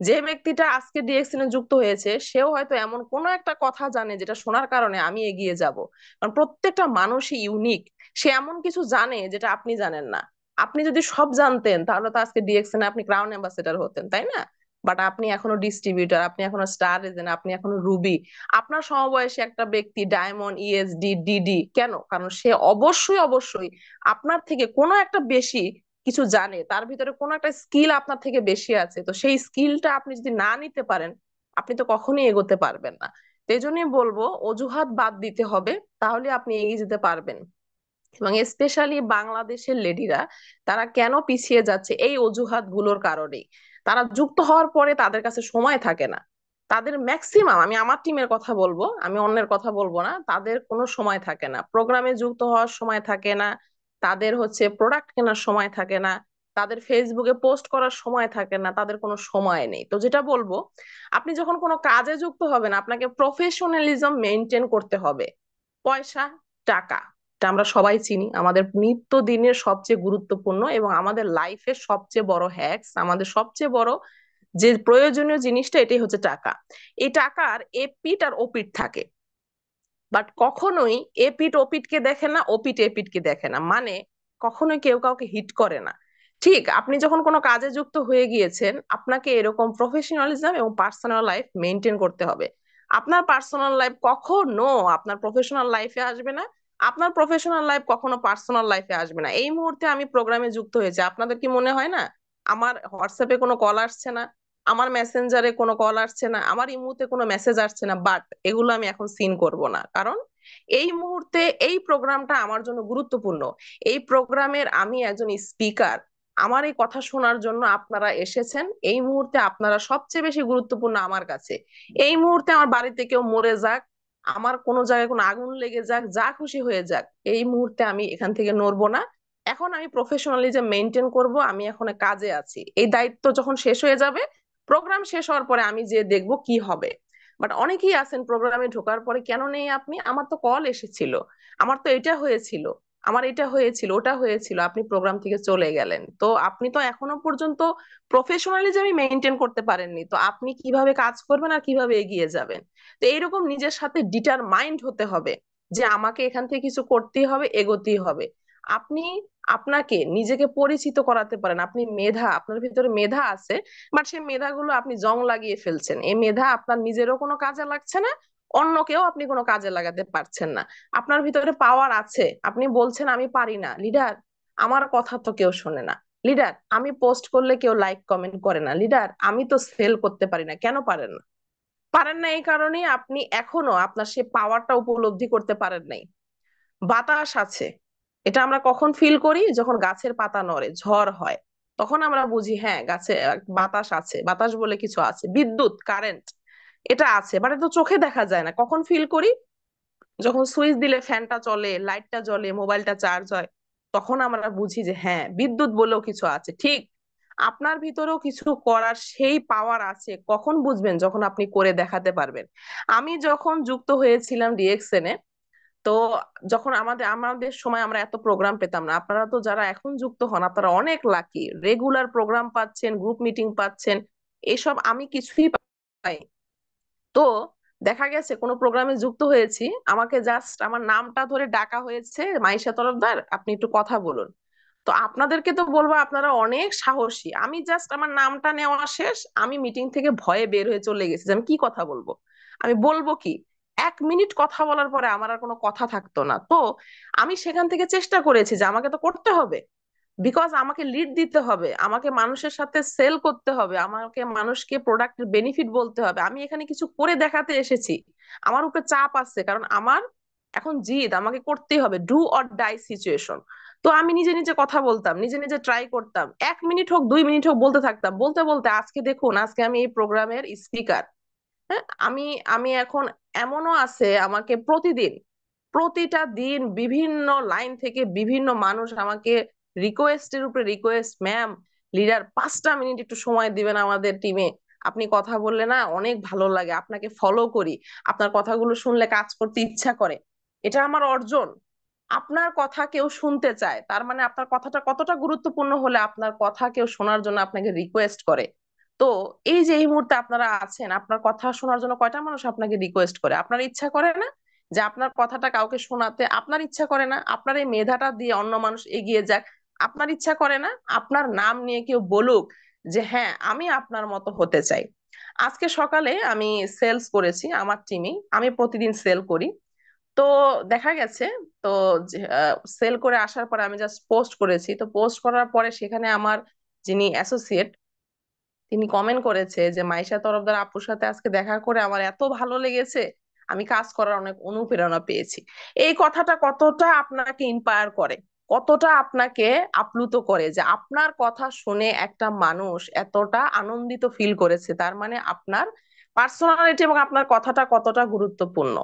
যে ব্যক্তিটা আজকে ডিএক্সএন এ যুক্ত হয়েছে, সেও হয়তো এমন কোনো একটা কথা জানে যেটা শোনার কারণে আমি এগিয়ে যাব। কারণ প্রত্যেকটা মানুষই ইউনিক, সে এমন কিছু জানে যেটা আপনি জানেন না। আপনি যদি সব জানতেন, তাহলে তো আজকে ডিএক্সএন আপনি ক্রাউন অ্যাম্বাসেডর হতেন, তাই না? বাট আপনি এখনো ডিস্ট্রিবিউটর, আপনি এখনো স্টার এজেন্ট, আপনি এখনো রুবি। আপনার সমবয়সী একটা ব্যক্তি ডায়মন্ড, ইএসডি, ডিডি, কেন? কারণ সে অবশ্যই অবশ্যই আপনার থেকে কোনো একটা বেশি কিছু জানে, তার ভিতরে কোনো একটা স্কিল আপনার থেকে বেশি আছে। তো সেই স্কিলটা আপনি যদি না নিতে পারেন, আপনি তো কখনোই এগোতে পারবেন না। তো এই জন্যই বলবো, অজুহাত বাদ দিতে হবে, তাহলে আপনি এগিয়ে যেতে পারবেন। এবং স্পেশালি বাংলাদেশের লেডিরা, তারা কেন পিছিয়ে যাচ্ছে এই অজুহাত গুলোর কারণেই। তারা যুক্ত হওয়ার পরে তাদের কাছে সময় থাকে না। তাদের ম্যাক্সিমাম, আমি আমার টিমের কথা বলবো, আমি অন্যের কথা বলবো না, তাদের কোনো সময় থাকে না, প্রোগ্রামে যুক্ত হওয়ার সময় থাকে না, তাদের হচ্ছে প্রোডাক্ট কেনার সময় থাকে না, তাদের ফেসবুকে পোস্ট করার সময় থাকে না, তাদের কোনো সময় নেই। তো যেটা বলবো, আপনি যখন কোনো কাজে যুক্ত হবেন আপনাকে প্রফেশনালিজম মেনটেন করতে হবে। পয়সা, টাকা, এটা আমরা সবাই চিনি, আমাদের নিত্য দিনের সবচেয়ে গুরুত্বপূর্ণ এবং আমাদের লাইফের সবচেয়ে বড় হ্যাক্স, আমাদের সবচেয়ে বড় যে প্রয়োজনীয় জিনিসটা, এটাই হচ্ছে টাকা। এই টাকার এপিঠ আর ওপিঠ থাকে, বাট কখনোই এপিঠ ওপিঠকে দেখে না, ওপিঠ এপিঠকে দেখে না। মানে কখনোই কেউ কাউকে হিট করে না। ঠিক, আপনি যখন কোনো কাজে যুক্ত হয়ে গিয়েছেন, আপনাকে এরকম প্রফেশনালিজম এবং পার্সোনাল লাইফ মেনটেন করতে হবে। আপনার পার্সোনাল লাইফ কখনো আপনার প্রফেশনাল লাইফে আসবে না, আপনার প্রফেশনাল লাইফ কখনো পার্সোনাল লাইফে আসবে না। এই মুহূর্তে আমি প্রোগ্রামে যুক্ত হয়েছে, আপনাদের কি মনে হয় না আমার হোয়াটসঅ্যাপে কোনো কল আসছে না, আমার মেসেঞ্জারে কোনো কল আসছে না, আমার ইমুতে কোনো মেসেজ আসছে না? বাট এগুলো আমি এখন সিন করব না, কারণ এই মুহূর্তে এই প্রোগ্রামটা আমার জন্য গুরুত্বপূর্ণ। এই প্রোগ্রামের আমি একজন স্পিকার। আমার এই কথা শোনার জন্য আপনারা এসেছেন। এই মুহূর্তে আপনারা সবচেয়ে বেশি গুরুত্বপূর্ণ আমার কাছে। এই মুহূর্তে আমার বাড়িতে কেউ মরে যাক, আমার কোনো জায়গায় কোনো আগুন লেগে যাক, যা খুশি হয়ে যাক, এই মুহূর্তে আমি এখান থেকে নড়বো না। এখন আমি প্রফেশনালিজম মেনটেন করব, আমি এখন কাজে আছি। এই দায়িত্ব যখন শেষ হয়ে যাবে, প্রোগ্রাম শেষ হওয়ার পরে আমি যে দেখবো কি হবে। বাট অনেকেই আছেন প্রোগ্রামে ঢোকার পরে, কেন নেই আপনি, আমার তো কল এসেছিল, আমার তো এটা হয়েছিল, আমার এটা হয়েছিল, ওটা হয়েছিল, আপনি প্রোগ্রাম থেকে চলে গেলেন। তো আপনি তো এখনো পর্যন্ত প্রফেশনালিজমই মেনটেন করতে পারেননি, তো আপনি কিভাবে কাজ করবেন আর কিভাবে এগিয়ে যাবেন? তো এইরকম নিজের সাথে ডিটারমাইন্ড হতে হবে যে আমাকে এখান থেকে কিছু করতেই হবে, এগোতেই হবে। আপনি আপনাকে নিজেকে পরিচিত করাতে পারেন, আপনি মেধা, আপনার ভিতরে মেধা আছে, বাট সেই মেধাগুলো আপনি জং লাগিয়ে ফেলছেন। এই মেধা আপনার নিজেরও কোনো কাজে লাগছে না, অন্যকেও আপনি কোনো কাজে লাগাতে পারছেন না। আপনার ভিতরে পাওয়ার আছে, আপনি বলছেন আমি পারি না লিডার, আমার কথা তো কেউ শোনে না লিডার, আমি পোস্ট করলে কেউ লাইক কমেন্ট করে না লিডার, আমি তো সেল করতে পারি না। কেন পারেন না? পারেন না এই কারণেই আপনি এখনো আপনার সেই পাওয়ারটা উপলব্ধি করতে পারেন নাই। বাতাস আছে, এটা আমরা কখন ফিল করি? যখন গাছের পাতা নড়ে, ঝড় হয়, তখন আমরা বুঝি হ্যাঁ গাছে বাতাস আছে, বাতাস বলে কিছু আছে। বিদ্যুৎ, কারেন্ট, এটা আছে, বাট এটা তো চোখে দেখা যায় না। কখন ফিল করি? যখন সুইচ দিলে ফ্যানটা চলে, লাইটটা জ্বলে, মোবাইলটা চার্জ হয়, তখন আমরা বুঝি যে হ্যাঁ বিদ্যুৎ বলেও কিছু আছে। ঠিক, আপনার ভিতরেও কিছু করার সেই পাওয়ার আছে, কখন বুঝবেন? যখন আপনি করে দেখাতে পারবেন। আমি যখন যুক্ত হয়েছিলাম ডিএক্সএন এ, তো যখন আমাদের আমাদের সময় আমরা এত প্রোগ্রাম পেতাম না। আপনারা তো যারা এখন যুক্ত হন, আপনারা অনেক লাকি, রেগুলার প্রোগ্রাম পাচ্ছেন, গ্রুপ মিটিং পাচ্ছেন, এসব আমি কিছুই পাই। তো দেখা গেছে কোনো প্রোগ্রামে যুক্ত হয়েছি, আমাকে জাস্ট আমার নামটা ধরে ডাকা হয়েছে, মাইশা তরফদার আপনি একটু কথা বলুন। তো আপনাদেরকে তো বলবো আপনারা অনেক সাহসী। আমি জাস্ট আমার নামটা নেওয়া শেষ, আমি মিটিং থেকে ভয়ে বের হয়ে চলে গেছি যে আমি কি কথা বলবো, আমি বলবো কি। 1 মিনিট কথা বলার পরে আমার আর কোনো কথা থাকতো না। তো আমি সেখান থেকে চেষ্টা করেছি যে আমাকে তো করতে হবে, বিকজ আমাকে লিড দিতে হবে, আমাকে মানুষের সাথে সেল করতে হবে, আমাকে মানুষকে প্রোডাক্টের বেনিফিট বলতে হবে। আমি এখানে কিছু করে দেখাতে এসেছি, আমার উপরে চাপ আছে, কারণ আমার এখন জিদ, আমাকে করতেই হবে, ডু অর ডাই সিচুয়েশন। তো আমি নিজে নিজে কথা বলতাম, নিজে নিজে ট্রাই করতাম, 1 মিনিট হোক 2 মিনিট হোক বলতে থাকতাম, বলতে বলতে আজকে দেখুন, আজকে আমি এই প্রোগ্রামের স্পিকার। হ্যাঁ, আমি আমি এখন এমনও আছে, আমাকে প্রতিদিন, প্রতিটা দিন বিভিন্ন লাইন থেকে বিভিন্ন মানুষ আমাকে রিকোয়েস্টের উপরে রিকোয়েস্ট, ম্যাম, লিডার 5টা মিনিট একটু সময় দিবেন আমাদের টিমে, আপনি কথা বললে না অনেক ভালো লাগে, আপনাকে ফলো করি, আপনার কথাগুলো শুনলে কাজ করতে ইচ্ছা করে। এটা আমার অর্জন। আপনার কথা কেউ শুনতে চায়, তার মানে আপনার কথাটা কতটা গুরুত্বপূর্ণ হলে আপনার কথা কেউ শোনার জন্য আপনাকে রিকোয়েস্ট করে। তো এই যে এই মুহূর্তে আপনারা আছেন, আপনার কথা শোনার জন্য কয়টা মানুষ আপনাকে রিকোয়েস্ট করে? আপনার ইচ্ছা করে না যে আপনার কথাটা কাউকে শোনাতে? আপনার ইচ্ছা করে না আপনার এই মেধাটা দিয়ে অন্য মানুষ এগিয়ে যাক? আপনার ইচ্ছা করে না আপনার নাম নিয়ে কেউ বলুক যে হ্যাঁ আমি আপনার মতো হতে চাই? আজকে সকালে আমি সেলস করেছি আমার টিমে, আমি প্রতিদিন সেল করি। তো দেখা গেছে, তো সেল করে আসার পরে আমি জাস্ট পোস্ট করেছি, তো পোস্ট করার পরে সেখানে আমার যিনি অ্যাসোসিয়েট, তিনি কমেন্ট করেছে যে মাইশা তরফদার আপুর সাথে আজকে দেখা করে আমার এত ভালো লেগেছে, আমি কাজ করার অনেক অনুপ্রেরণা পেয়েছি। এই কথাটা কতটা আপনাকে ইন্সপায়ার করে, কতটা আপনাকে আপ্লুত করে যে আপনার কথা শুনে একটা মানুষ এতটা আনন্দিত ফিল করেছে, তার মানে আপনার পার্সোনালিটি এবং আপনার কথাটা কতটা গুরুত্বপূর্ণ।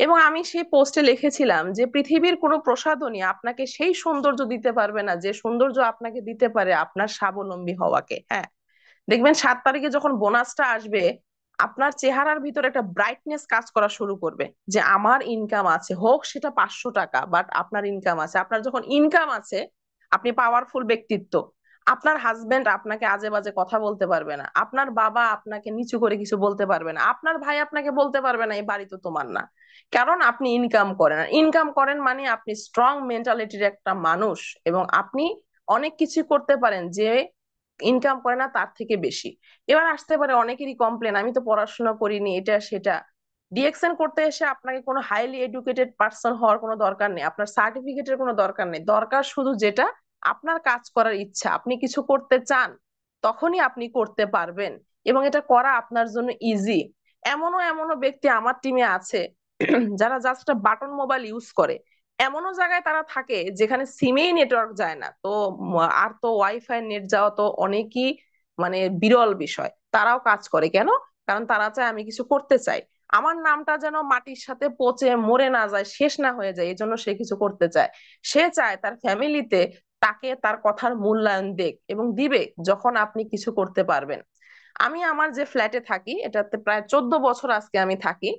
এবং আমি সেই পোস্টে লিখেছিলাম যে পৃথিবীর কোনো প্রসাধনী আপনাকে সেই সৌন্দর্য দিতে পারবে না যে সৌন্দর্য আপনাকে দিতে পারে আপনার স্বাবলম্বী হওয়াকে। হ্যাঁ, দেখবেন 7 তারিখে যখন বোনাসটা আসবে, আপনার চেহারার ভিতরে একটা ব্রাইটনেস কাজ করা শুরু করবে যে আমার ইনকাম আছে, হোক সেটা 500 টাকা, বাট আপনার ইনকাম আছে। আপনার যখন ইনকাম আছে, আপনি পাওয়ারফুল ব্যক্তিত্ব। আপনার হাজবেন্ড আপনাকে আজে বাজে কথা বলতে পারবে না, আপনার বাবা আপনাকে নিচু করে কিছু বলতে পারবে না, আপনার ভাই আপনাকে বলতে পারবে না এই বাড়ি তো তোমার না। কারণ আপনি ইনকাম করেন, আর ইনকাম করেন মানে আপনি স্ট্রং মেন্টালিটির একটা মানুষ, এবং আপনি অনেক কিছু করতে পারেন যে ইনকাম করে না তার থেকে বেশি। এবার আসতে পারে অনেকেরই কমপ্লেন, আমি তো পড়াশোনা করিনি, এটা সেটা। ডিএক্সএন করতে এসে আপনাকে কোনো হাইলি এডুকেটেড পার্সন হওয়ার কোনো দরকার নেই, আপনার সার্টিফিকেটের কোনো দরকার নেই। দরকার শুধু যেটা আপনার কাজ করার ইচ্ছা, আপনি কিছু করতে চান, তখনই আপনি করতে পারবেন, এবং এটা করা আপনার জন্য ইজি। এমনও এমনও ব্যক্তি আমার টিমে আছে যারা জাস্ট বাটন মোবাইল ইউজ করে। এমনও জায়গায় তারা থাকে যেখানে সিমেই নেটওয়ার্ক যায় না, তো আর তো ওয়াইফাই নেট যাওয়া তো অনেকই মানে বিরল বিষয়। তারাও কাজ করে কেন? কারণ তারা চায় আমি কিছু করতে চাই, আমার নামটা যেন মাটির সাথে পচে মরে না যায়, শেষ না হয়ে যায়, এই জন্য সে কিছু করতে চায়। সে চায় তার ফ্যামিলিতে তাকে তার কথার মূল্যায়ন দেখ এবং দিবে যখন আপনি কিছু করতে পারবেন। আমি আমার যে ফ্ল্যাটে থাকি, এটাতে প্রায় 14 বছর আজকে আমি থাকি।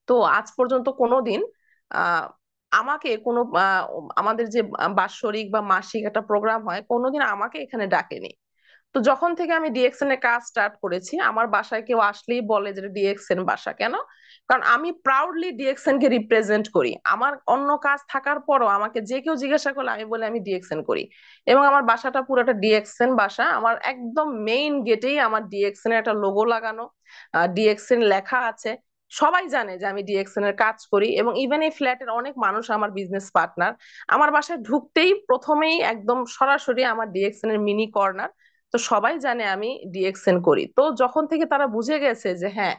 তো আজ পর্যন্ত কোনোদিন আহ আমাকে কোনো আমাদের যে বাৎসরিক বা মাসিক একটা প্রোগ্রাম হয়, কোনোদিন আমাকে এখানে ডাকেনি। তো যখন থেকে আমি ডিএক্সএন এ কাজ স্টার্ট করেছি, আমার বাসায় কেউ আসলেই বলে যে ডিএক্সএন বাসা কেন। কারণ আমি প্রাউডলি ডিএক্সএন কে রিপ্রেজেন্ট করি। আমার অন্য কাজ থাকার পরও আমাকে যে কেউ জিজ্ঞাসা করলে আমি বলি আমি ডিএক্সএন করি। এবং আমার বাসাটা পুরোটা ডিএক্সএন বাসা, আমার একদম মেইন গেটেই আমার ডিএক্সএন এর একটা লোগো লাগানো, ডিএক্সএন লেখা আছে। সবাই জানে যে আমি ডিএক্সএন এর কাজ করি, এবং ইভেন এই ফ্ল্যাটের অনেক মানুষ আমার বিজনেস পার্টনার। আমার বাসায় ঢুকতেই প্রথমেই একদম সরাসরি আমার ডিএক্সএন এর মিনি কর্নার। তো সবাই জানে আমি ডিএক্সএন করি। তো যখন থেকে তারা বুঝে গেছে যে হ্যাঁ,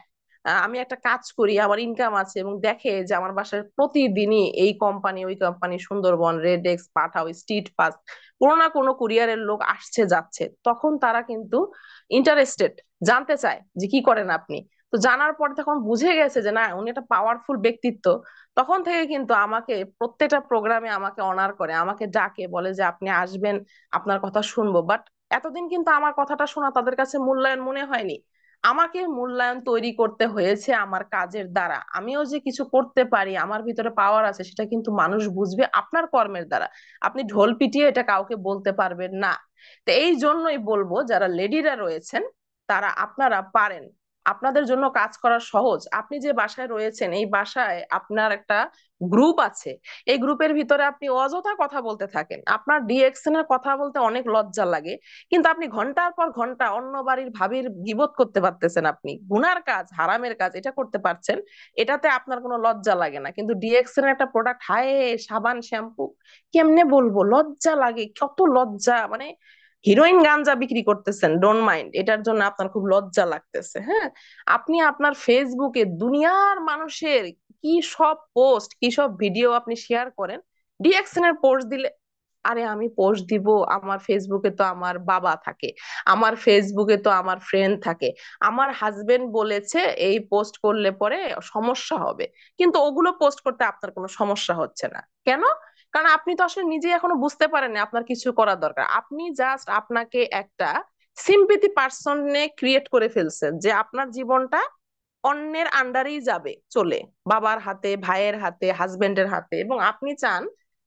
আমি একটা কাজ করি, আমার ইনকাম আছে, এবং দেখে যে আমার বাসায় প্রতিদিনই এই কোম্পানি ওই কোম্পানি, সুন্দরবন, রেডেক্স, পাঠাও, স্ট্রিট ফাস্ট, কোনো না কোনো কুরিয়ারের লোক আসছে যাচ্ছে, তখন তারা কিন্তু ইন্টারেস্টেড, জানতে চায় যে কি করেন আপনি। তো জানার পর তখন বুঝে গেছে যে না, উনি একটা পাওয়ারফুল ব্যক্তিত্ব। তখন থেকে কিন্তু আমাকে প্রত্যেকটা প্রোগ্রামে আমাকে অনার করে, আমাকে ডাকে, বলে যে আপনি আসবেন, আপনার কথা শুনবো। বাট এতদিন কিন্তু আমার কথাটা শোনা তাদের কাছে মূল্যায়ন মনে হয়নি। আমাকে মূল্যায়ন তৈরি করতে হয়েছে আমার কাজের দ্বারা। আমিও যে কিছু করতে পারি, আমার ভিতরে পাওয়ার আছে, সেটা কিন্তু মানুষ বুঝবে আপনার কর্মের দ্বারা। আপনি ঢোল পিটিয়ে এটা কাউকে বলতে পারবেন না। তো এই জন্যই বলবো, যারা লেডিরা রয়েছেন তারা আপনারা পারেন, আপনাদের জন্য কাজ করা সহজ। আপনি যে বাসায় রয়েছেন, এই বাসায় আপনার একটা গ্রুপ আছে, এই গ্রুপের ভিতরে আপনি অযথা কথা বলতে থাকেন, আপনার ডিএক্সএন এর কথা বলতে অনেক লজ্জা লাগে, কিন্তু আপনি ঘন্টার পর ঘন্টা অন্য বাড়ির ভাবির গীবত করতে পারতেছেন, আপনি গুনার কাজ, হারামের কাজ এটা করতে পারছেন, এটাতে আপনার কোনো লজ্জা লাগে না। কিন্তু ডিএক্সএন এর একটা প্রোডাক্ট, হায়, সাবান, শ্যাম্পু, কেমনে বলবো, লজ্জা লাগে, কত লজ্জা, মানে হিরোইন গাঞ্জা বিক্রি করতেছেন, ডোন্ট মাইন্ড, এটার জন্য আপনার খুব লজ্জা লাগতেছে। হ্যাঁ, আপনি আপনার ফেসবুকে দুনিয়ার মানুষের কি সব পোস্ট, কি সব ভিডিও আপনি শেয়ার করেন, ডিএক্সএন এর পোস্ট দিলে, আরে আমি পোস্ট দিব, আমার ফেসবুকে তো আমার বাবা থাকে, আমার ফেসবুকে তো আমার ফ্রেন্ড থাকে, আমার হাজবেন্ড বলেছে এই পোস্ট করলে পরে সমস্যা হবে, কিন্তু ওগুলো পোস্ট করতে আপনার কোনো সমস্যা হচ্ছে না কেন? কারণ আপনি তো আসলে নিজেই এখনো বুঝতে পারেননি আপনার কিছু করার দরকার। আপনি জাস্ট আপনাকে একটা সিম্পেথি পার্সনে ক্রিয়েট করে ফেলছেন যে আপনার জীবনটা অন্যের আন্ডারেই যাবে চলে, বাবার হাতে, ভাইয়ের হাতে, হাজবেন্ডের হাতে, এবং আপনি চান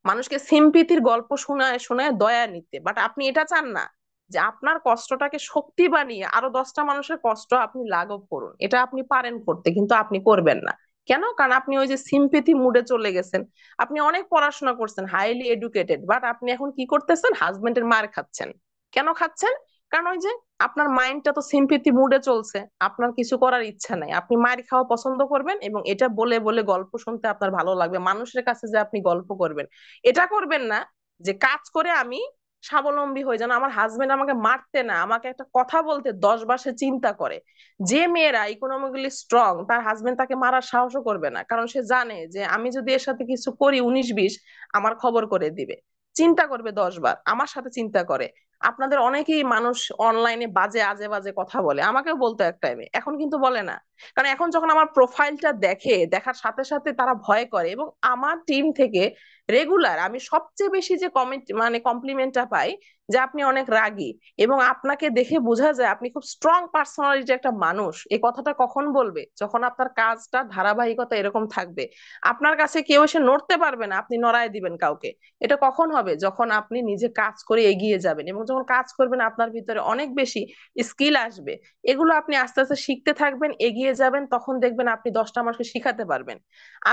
মানুষকে সিম্পিতির গল্প শোনায় শোনায় দয়া নিতে, বাট আপনি এটা চান না যে আপনার কষ্টটাকে শক্তি বানিয়ে আরো 10টা মানুষের কষ্ট আপনি লাঘব করুন। এটা আপনি পারেন করতে, কিন্তু আপনি করবেন না কেন? কারণ আপনি ওই যে সিম্পেথি মুডে চলে গেছেন। আপনি অনেক পড়াশোনা করছেন, হাইলি এডুকেটেড, বাট আপনি এখন কি করতেছেন, হাজবেন্ডের মার খাচ্ছেন। কেন খাচ্ছেন? কারণ ওই যে আপনার মাইন্ডটা তো সিম্পেথি মুডে চলছে, আপনার কিছু করার ইচ্ছা নাই, আপনি মায়ের খাওয়া পছন্দ করবেন, এবং এটা বলে বলে গল্প শুনতে আপনার ভালো লাগবে, মানুষের কাছে যে আপনি গল্প করবেন। এটা করবেন না যে কাজ করে আমি স্বাবলম্বী হয়ে, যেন আমার হাজবেন্ড আমাকে মারতে না, আমাকে একটা কথা বলতে 10 বার সে চিন্তা করে। যে মেয়েরা ইকোনমিক্যালি স্ট্রং, তার হাজবেন্ড তাকে মারার সাহসও করবে না, কারণ সে জানে যে আমি যদি এর সাথে কিছু করি 19-20 আমার খবর করে দিবে। চিন্তা করবে 10 বার, আমার সাথে চিন্তা করে। আপনাদের অনেকেই মানুষ অনলাইনে বাজে আজে বাজে কথা বলে, আমাকেও বলতো এক টাইমে, এখন কিন্তু বলে না। কারণ এখন যখন আমার প্রোফাইলটা দেখে, দেখার সাথে সাথে তারা ভয় করে। এবং আমার টিম থেকে রেগুলার আমি সবচেয়ে বেশি যে কমেন্ট মানে কমপ্লিমেন্টটা পাই, যে আপনি অনেক রাগী, এবং আপনাকে দেখে বোঝা যায় আপনি খুব স্ট্রং পার্সোনালিটি একটা মানুষ। এই কথাটা কখন বলবে? যখন আপনার কাজটা ধারাবাহিকতা এরকম থাকবে, আপনার কাছে কেউ এসে নড়তে পারবে না, আপনি নড়ায় দিবেন কাউকে। এটা কখন হবে? যখন আপনি নিজে কাজ করে এগিয়ে যাবেন, এবং যখন কাজ করবেন আপনার ভিতরে অনেক বেশি স্কিল আসবে। এগুলো আপনি আস্তে আস্তে শিখতে থাকবেন, এগিয়ে যাবেন, তখন দেখবেন আপনি 10টা মানুষকে শিখাতে পারবেন।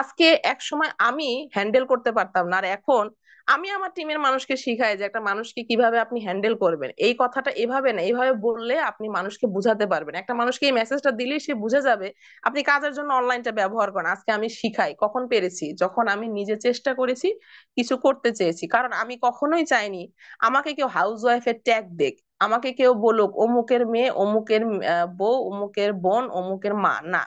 আজকে এক সময় আমি হ্যান্ডেল করতে পারতাম না, আর এখন আমি আমার টিমের মানুষকে শিখাই যে একটা মানুষকে কিভাবে আপনি হ্যান্ডেল করবেন। এই কথাটা এভাবে না, এইভাবে বললে আপনি মানুষকে বুঝাতে পারবেন। একটা মানুষকে এই মেসেজটা দিলেই সে বুঝে যাবে। আপনি কাজের জন্য অনলাইনটা ব্যবহার করেন। আজকে আমি শিখাই, কখন পেরেছি? যখন আমি নিজে চেষ্টা করেছি, কিছু করতে চেয়েছি। কারণ আমি কখনোই চাইনি আমাকে কেউ হাউস ওয়াইফের ট্যাগ দেখ, আমাকে কেউ বলুক অমুকের মেয়ে, অমুকের বউ, অমুকের বোন, অমুকের মা। না,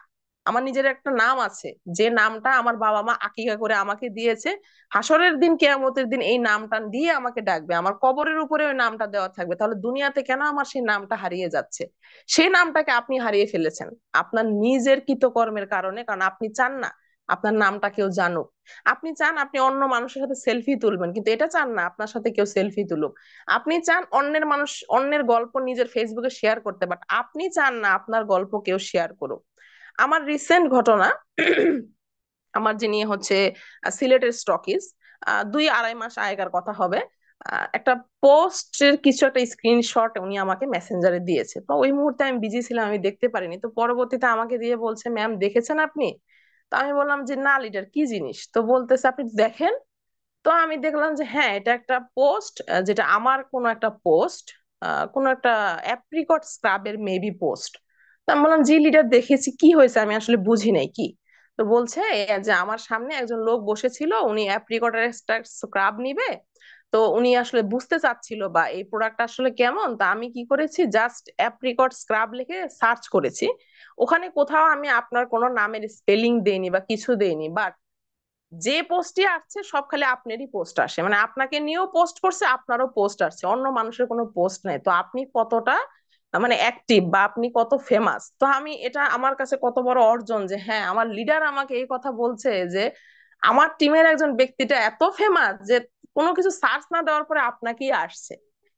আমার নিজের একটা নাম আছে, যে নামটা আমার বাবা মা আকিকা করে আমাকে দিয়েছে। হাসরের দিন, কেয়ামতের দিন এই নামটা দিয়ে আমাকে ডাকবে, আমার কবরের উপরে ওই নামটা দেওয়া থাকবে। তাহলে দুনিয়াতে কেন আমার সেই নামটা হারিয়ে যাচ্ছে? সেই নামটাকে আপনি হারিয়ে ফেলেছেন আপনার নিজের কৃতকর্মের কারণে, কারণ আপনি চান না আপনার নামটা কেউ জানুক। আপনি চান আপনি অন্য মানুষের সাথে সেলফি তুলবেন, কিন্তু এটা চান না আপনার সাথে কেউ সেলফি তুলুক। আপনি চান অন্যের মানুষ অন্যের গল্প নিজের ফেসবুকে শেয়ার করতে, বাট আপনি চান না আপনার গল্প কেউ শেয়ার করুক। আমার রিসেন্ট ঘটনা, আমার যিনি হচ্ছে সিলেটের স্টকিজ, 2-2.5 মাস আগেকার কথা হবে। একটা পোস্টের কিছু একটা স্ক্রিনশট উনি আমাকে মেসেঞ্জারে দিয়েছে। তো ওই মুহূর্তে আমি বিজি ছিলাম, আমি দেখতে পারিনি। তো পরবর্তীতে আমাকে দিয়ে বলছে, ম্যাম দেখেছেন আপনি? তো আমি বললাম যে না লিডার, কি জিনিস? তো বলতেছে আপনি দেখেন। তো আমি দেখলাম যে হ্যাঁ, এটা একটা পোস্ট, যেটা আমার কোনো একটা পোস্ট, কোনো একটা অ্যাপ্রিকট স্ক্রাবের মেবি পোস্ট। তো আমি বললাম জি লিডার, দেখেছি, কি হয়েছে? আমি আসলে বুঝি নাই কি। তো বলছে যে আমার সামনে একজন লোক বসেছিল, উনি অ্যাপ্রিকটের একটা স্ক্রাব নিবে। তো উনি আসলে বুঝতে চাচ্ছিল বা এই প্রোডাক্ট আসলে কেমন। তা আমি কি করেছি, জাস্ট অ্যাপ্রিকট স্ক্রাব লিখে সার্চ করেছি। ওখানে কোথাও আমি আপনার কোনো নামের স্পেলিং দেইনি বা কিছু দেইনি, বাট যে পোস্টই আসছে সব খালি আপনারই পোস্ট আসে, মানে আপনাকে নিয়েও পোস্ট করছে, আপনারও পোস্ট আসছে, অন্য মানুষের কোনো পোস্ট নেই। তো আপনি কতটা মানে অ্যাক্টিভ বা আপনি কত ফেমাস। তো আমি এটা আমার কাছে কত বড় অর্জন যে হ্যাঁ, আমার লিডার আমাকে এই কথা বলছে যে আমার টিমের একজন ব্যক্তিটা এত ফেমাস যে কোনো কিছু সার্চ না দেওয়ার পরে আপনাকেই আসছে।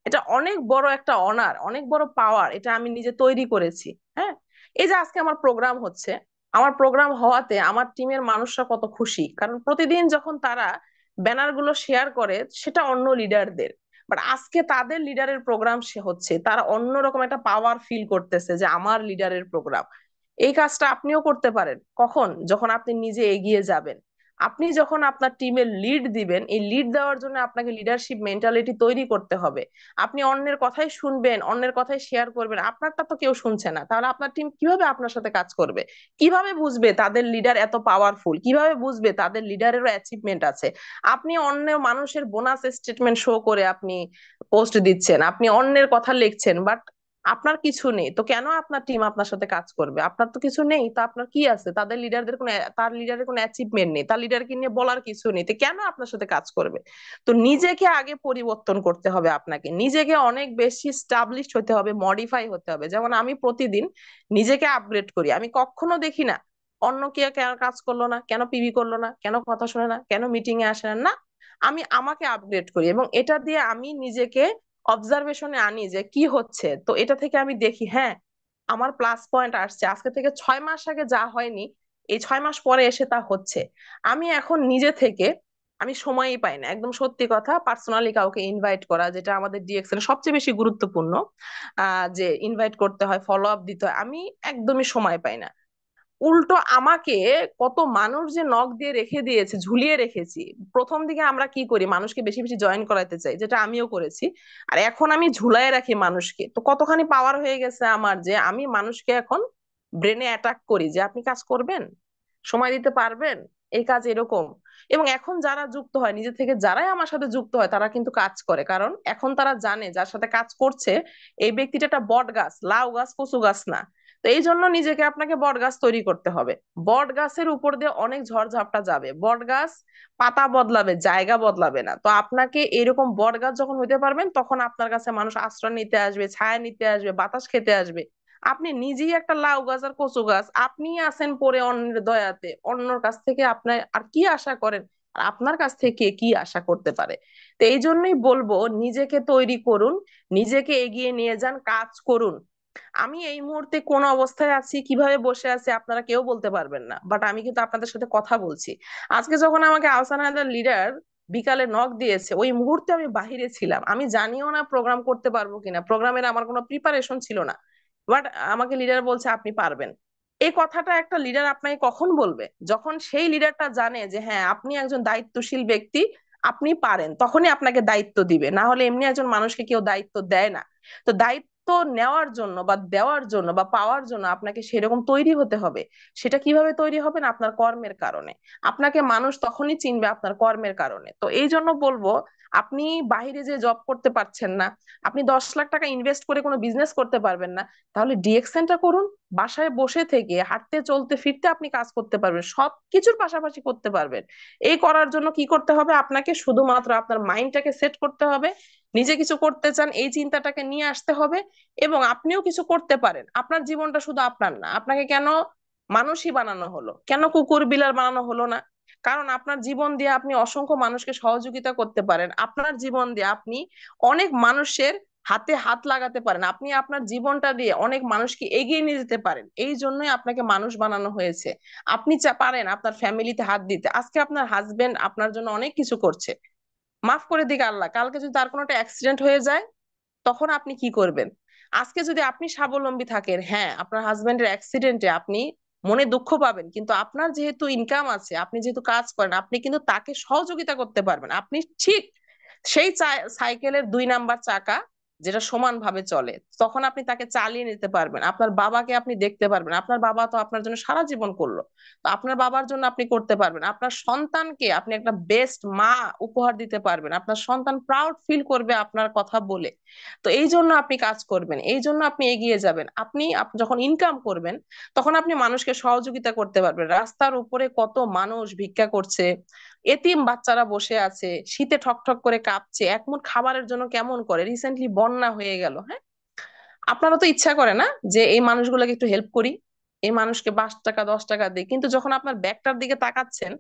এটা অনেক বড় একটা অনার, অনেক বড় পাওয়ার, এটা আমি নিজে তৈরি করেছি। হ্যাঁ, এই যে আজকে আমার প্রোগ্রাম হচ্ছে, আমার প্রোগ্রাম হওয়াতে আমার টিমের মানুষরা কত খুশি, কারণ প্রতিদিন যখন তারা ব্যানার গুলো শেয়ার করে সেটা অন্য লিডারদের, বাট আজকে তাদের লিডারের প্রোগ্রাম সে হচ্ছে, তারা অন্যরকম একটা পাওয়ার ফিল করতেছে যে আমার লিডারের প্রোগ্রাম। এই কাজটা আপনিও করতে পারেন কখন? যখন আপনি নিজে এগিয়ে যাবেন। আপনি যখন আপনার টিমের লিড দিবেন, এই লিড দেওয়ার জন্য আপনাকে লিডারশিপ মেন্টালিটি তৈরি করতে হবে। আপনি অন্যের কথাই শুনবেন, অন্যের কথাই শেয়ার করবেন, আপনারটা তো কেউ শুনছে না, তাহলে আপনার টিম কিভাবে আপনার সাথে কাজ করবে? কিভাবে বুঝবে তাদের লিডার এত পাওয়ারফুল? কিভাবে বুঝবে তাদের লিডারেরও অ্যাচিভমেন্ট আছে? আপনি অন্য মানুষের বোনাস স্টেটমেন্ট শো করে আপনি পোস্ট দিচ্ছেন, আপনি অন্যের কথা লিখছেন, বাট আপনার কিছু নেই। তো কেন আপনার টিম আপনার সাথে কাজ করবে? আপনার তো কিছু নেই, তো আপনার কি আছে? তাদের লিডারদের কোনো, তার লিডারের কোনো অ্যাচিভমেন্ট নেই, তার লিডারকে নিয়ে বলার কিছু নেই, তো কেন আপনার সাথে কাজ করবে? তো নিজেকে আগে পরিবর্তন করতে হবে, আপনাকে নিজেকে অনেক বেশি স্টাবলিশড হতে হবে, মডিফাই হতে হবে। যেমন আমি প্রতিদিন নিজেকে আপগ্রেড করি, আমি কখনো দেখি না অন্য কে কেন কাজ করলো না, কেন পিভি করলো না, কেন কথা শুনে না, কেন মিটিং এ আসে না। না, আমি আমাকে আপগ্রেড করি, এবং এটা দিয়ে আমি নিজেকে অবজারভেশনে আনি যে কি হচ্ছে। তো এটা থেকে আমি দেখি হ্যাঁ, আমার প্লাস পয়েন্ট আসছে, আজকে থেকে 6 মাস আগে যা হয়নি এই 6 মাস পরে এসে তা হচ্ছে। আমি এখন নিজে থেকে, আমি সময়ই পাই না, একদম সত্যি কথা, পার্সোনালি কাউকে ইনভাইট করা, যেটা আমাদের ডিএক্স এর সবচেয়ে বেশি গুরুত্বপূর্ণ, যে ইনভাইট করতে হয়, ফলো আপ দিতে হয়, আমি একদমই সময় পাই না। উল্টো আমাকে কত মানুষ যে নক দিয়ে রেখে দিয়েছে, ঝুলিয়ে রেখেছি। প্রথম দিকে আমরা কি করি, মানুষকে বেশি বেশি জয়েন করাতে চাই, যেটা আমিও করেছি। আর এখন আমি ঝুলায় রাখি মানুষকে। তো কতখানি পাওয়ার হয়ে গেছে আমার, যে আমি মানুষকে এখন ব্রেনে অ্যাটাক করি যে আপনি কাজ করবেন, সময় দিতে পারবেন, এই কাজ এরকম। এবং এখন যারা যুক্ত হয়, নিজে থেকে যারাই আমার সাথে যুক্ত হয়, তারা কিন্তু কাজ করে, কারণ এখন তারা জানে যার সাথে কাজ করছে এই ব্যক্তিটা একটা বট গাছ, লাউ গাছ, কচু গাছ না। তো এই জন্য নিজেকে আপনাকে বট গাছ তৈরি করতে হবে। বট গাছের উপর দিয়ে অনেক ঝড়ঝাপটা যাবে, বট গাছ পাতা বদলাবে, জায়গা বদলাবে না। তো আপনাকে এরকম বট গাছ যখন হইতে পারবেন, তখন আপনার কাছে মানুষ আশ্রয় নিতে আসবে, ছায়া নিতে আসবে, বাতাস খেতে আসবে। আপনি নিজেই একটা লাউ গাছ আর কচু গাছ, আপনি আছেন পড়ে অন্যের দয়াতে, অন্যর কাছ থেকে আপনার আর কি আশা করেন? আর আপনার কাছ থেকে কে কি আশা করতে পারে? তো এই জন্যই বলবো, নিজেকে তৈরি করুন, নিজেকে এগিয়ে নিয়ে যান, কাজ করুন। আমি এই মুহূর্তে কোন অবস্থায় আছি, কিভাবে বসে আছি, আপনারা কেউ বলতে পারবেন না, বাট আমি কিন্তু আপনাদের সাথে কথা বলছি। আজকে যখন আমাকে আহসান হায়দার লিডার বিকালে নক দিয়েছে, ওই মুহূর্তে আমি বাহিরে ছিলাম, আমি জানিও না প্রোগ্রাম করতে পারবো কিনা, প্রোগ্রামের আমার কোনো প্রিপারেশন ছিল না। বাট আমাকে লিডার বলছে আপনি পারবেন। এই কথাটা একটা লিডার আপনাকে কখন বলবে? যখন সেই লিডারটা জানে যে হ্যাঁ আপনি একজন দায়িত্বশীল ব্যক্তি, আপনি পারেন, তখনই আপনাকে দায়িত্ব দিবে। না হলে এমনি একজন মানুষকে কেউ দায়িত্ব দেয় না। তো দায়িত্ব নেওয়ার জন্য বা দেওয়ার জন্য বা পাওয়ার জন্য আপনাকে সেরকম তৈরি হতে হবে। সেটা কিভাবে তৈরি হবেন? আপনার কর্মের কারণে। আপনাকে মানুষ তখনই চিনবে আপনার কর্মের কারণে। তো এই জন্য বলবো, আপনি বাইরে যে জব করতে পারছেন না, আপনি 10 লাখ টাকা ইনভেস্ট করে কোনো বিজনেস করতে পারবেন না, তাহলে ডিএক্সেনটা করুন। বাসায় বসে থেকে হাঁটতে চলতে ফিরতে আপনি কাজ করতে পারবেন, সবকিছুর পাশাপাশি করতে পারবেন। এই করার জন্য কি করতে হবে? আপনাকে শুধুমাত্র আপনার মাইন্ডটাকে সেট করতে হবে। নিজে কিছু করতে চান, এই চিন্তাটাকে নিয়ে আসতে হবে, এবং আপনিও কিছু করতে পারেন। আপনার জীবনটা শুধু আপনার না। আপনাকে কেন মানুষই বানানো হলো, কেন কুকুর বিড়াল বানানো হলো না? কারণ আপনার জীবন দিয়ে আপনি অসংখ্য মানুষকে সহযোগিতা করতে পারেন, আপনার জীবন দিয়ে আপনি অনেক মানুষের হাতে হাত লাগাতে পারেন, আপনি আপনার জীবনটা দিয়ে অনেক মানুষকে এগিয়ে নিয়ে যেতে পারেন। এই জন্যই আপনাকে মানুষ বানানো হয়েছে। আপনি পারেন আপনার ফ্যামিলিতে হাত দিতে। আজকে আপনার হাজবেন্ড আপনার জন্য অনেক কিছু করছে, মাফ করে দিক আল্লাহ, কালকে যদি তার কোনো একটা অ্যাক্সিডেন্ট হয়ে যায়, তখন আপনি কি করবেন? আজকে যদি আপনি স্বাবলম্বী থাকেন, হ্যাঁ আপনার হাজবেন্ডের অ্যাক্সিডেন্টে আপনি মনে দুঃখ পাবেন, কিন্তু আপনার যেহেতু ইনকাম আছে, আপনি যেহেতু কাজ করেন, আপনি কিন্তু তাকে সহযোগিতা করতে পারবেন। আপনি ঠিক সেই সাইকেলের 2 নাম্বার চাকা যেটা সমান ভাবে চলে, তখন আপনি তাকে চালিয়ে নিতে পারবেন। আপনার বাবাকে আপনি দেখতে পারবেন, আপনার বাবা তো আপনার জন্য সারা জীবন করলো, তো আপনার বাবার জন্য আপনি করতে পারবেন। আপনার সন্তানকে আপনি একটা বেস্ট মা উপহার দিতে পারবেন, আপনার সন্তান প্রাউড ফিল করবে আপনার কথা বলে। তো এই জন্য আপনি কাজ করবেন, এই জন্য আপনি এগিয়ে যাবেন। আপনি যখন ইনকাম করবেন, তখন আপনি মানুষকে সহযোগিতা করতে পারবেন। রাস্তার উপরে কত মানুষ ভিক্ষা করছে, এতিম বাচ্চারা বসে আছে, শীতে ঠকঠক করে কাঁপছে, এক মুঠ খাবারের জন্য কেমন করে। রিসেন্টলি বন্যা হয়ে গেল, হ্যাঁ, আপনারও তো ইচ্ছা করে না যে এই মানুষগুলোকে একটু হেল্প করি, এই মানুষকে 5 টাকা 10 টাকা দিই? কিন্তু যখন আপনার ব্যাগটার দিকে তাকাচ্ছেন,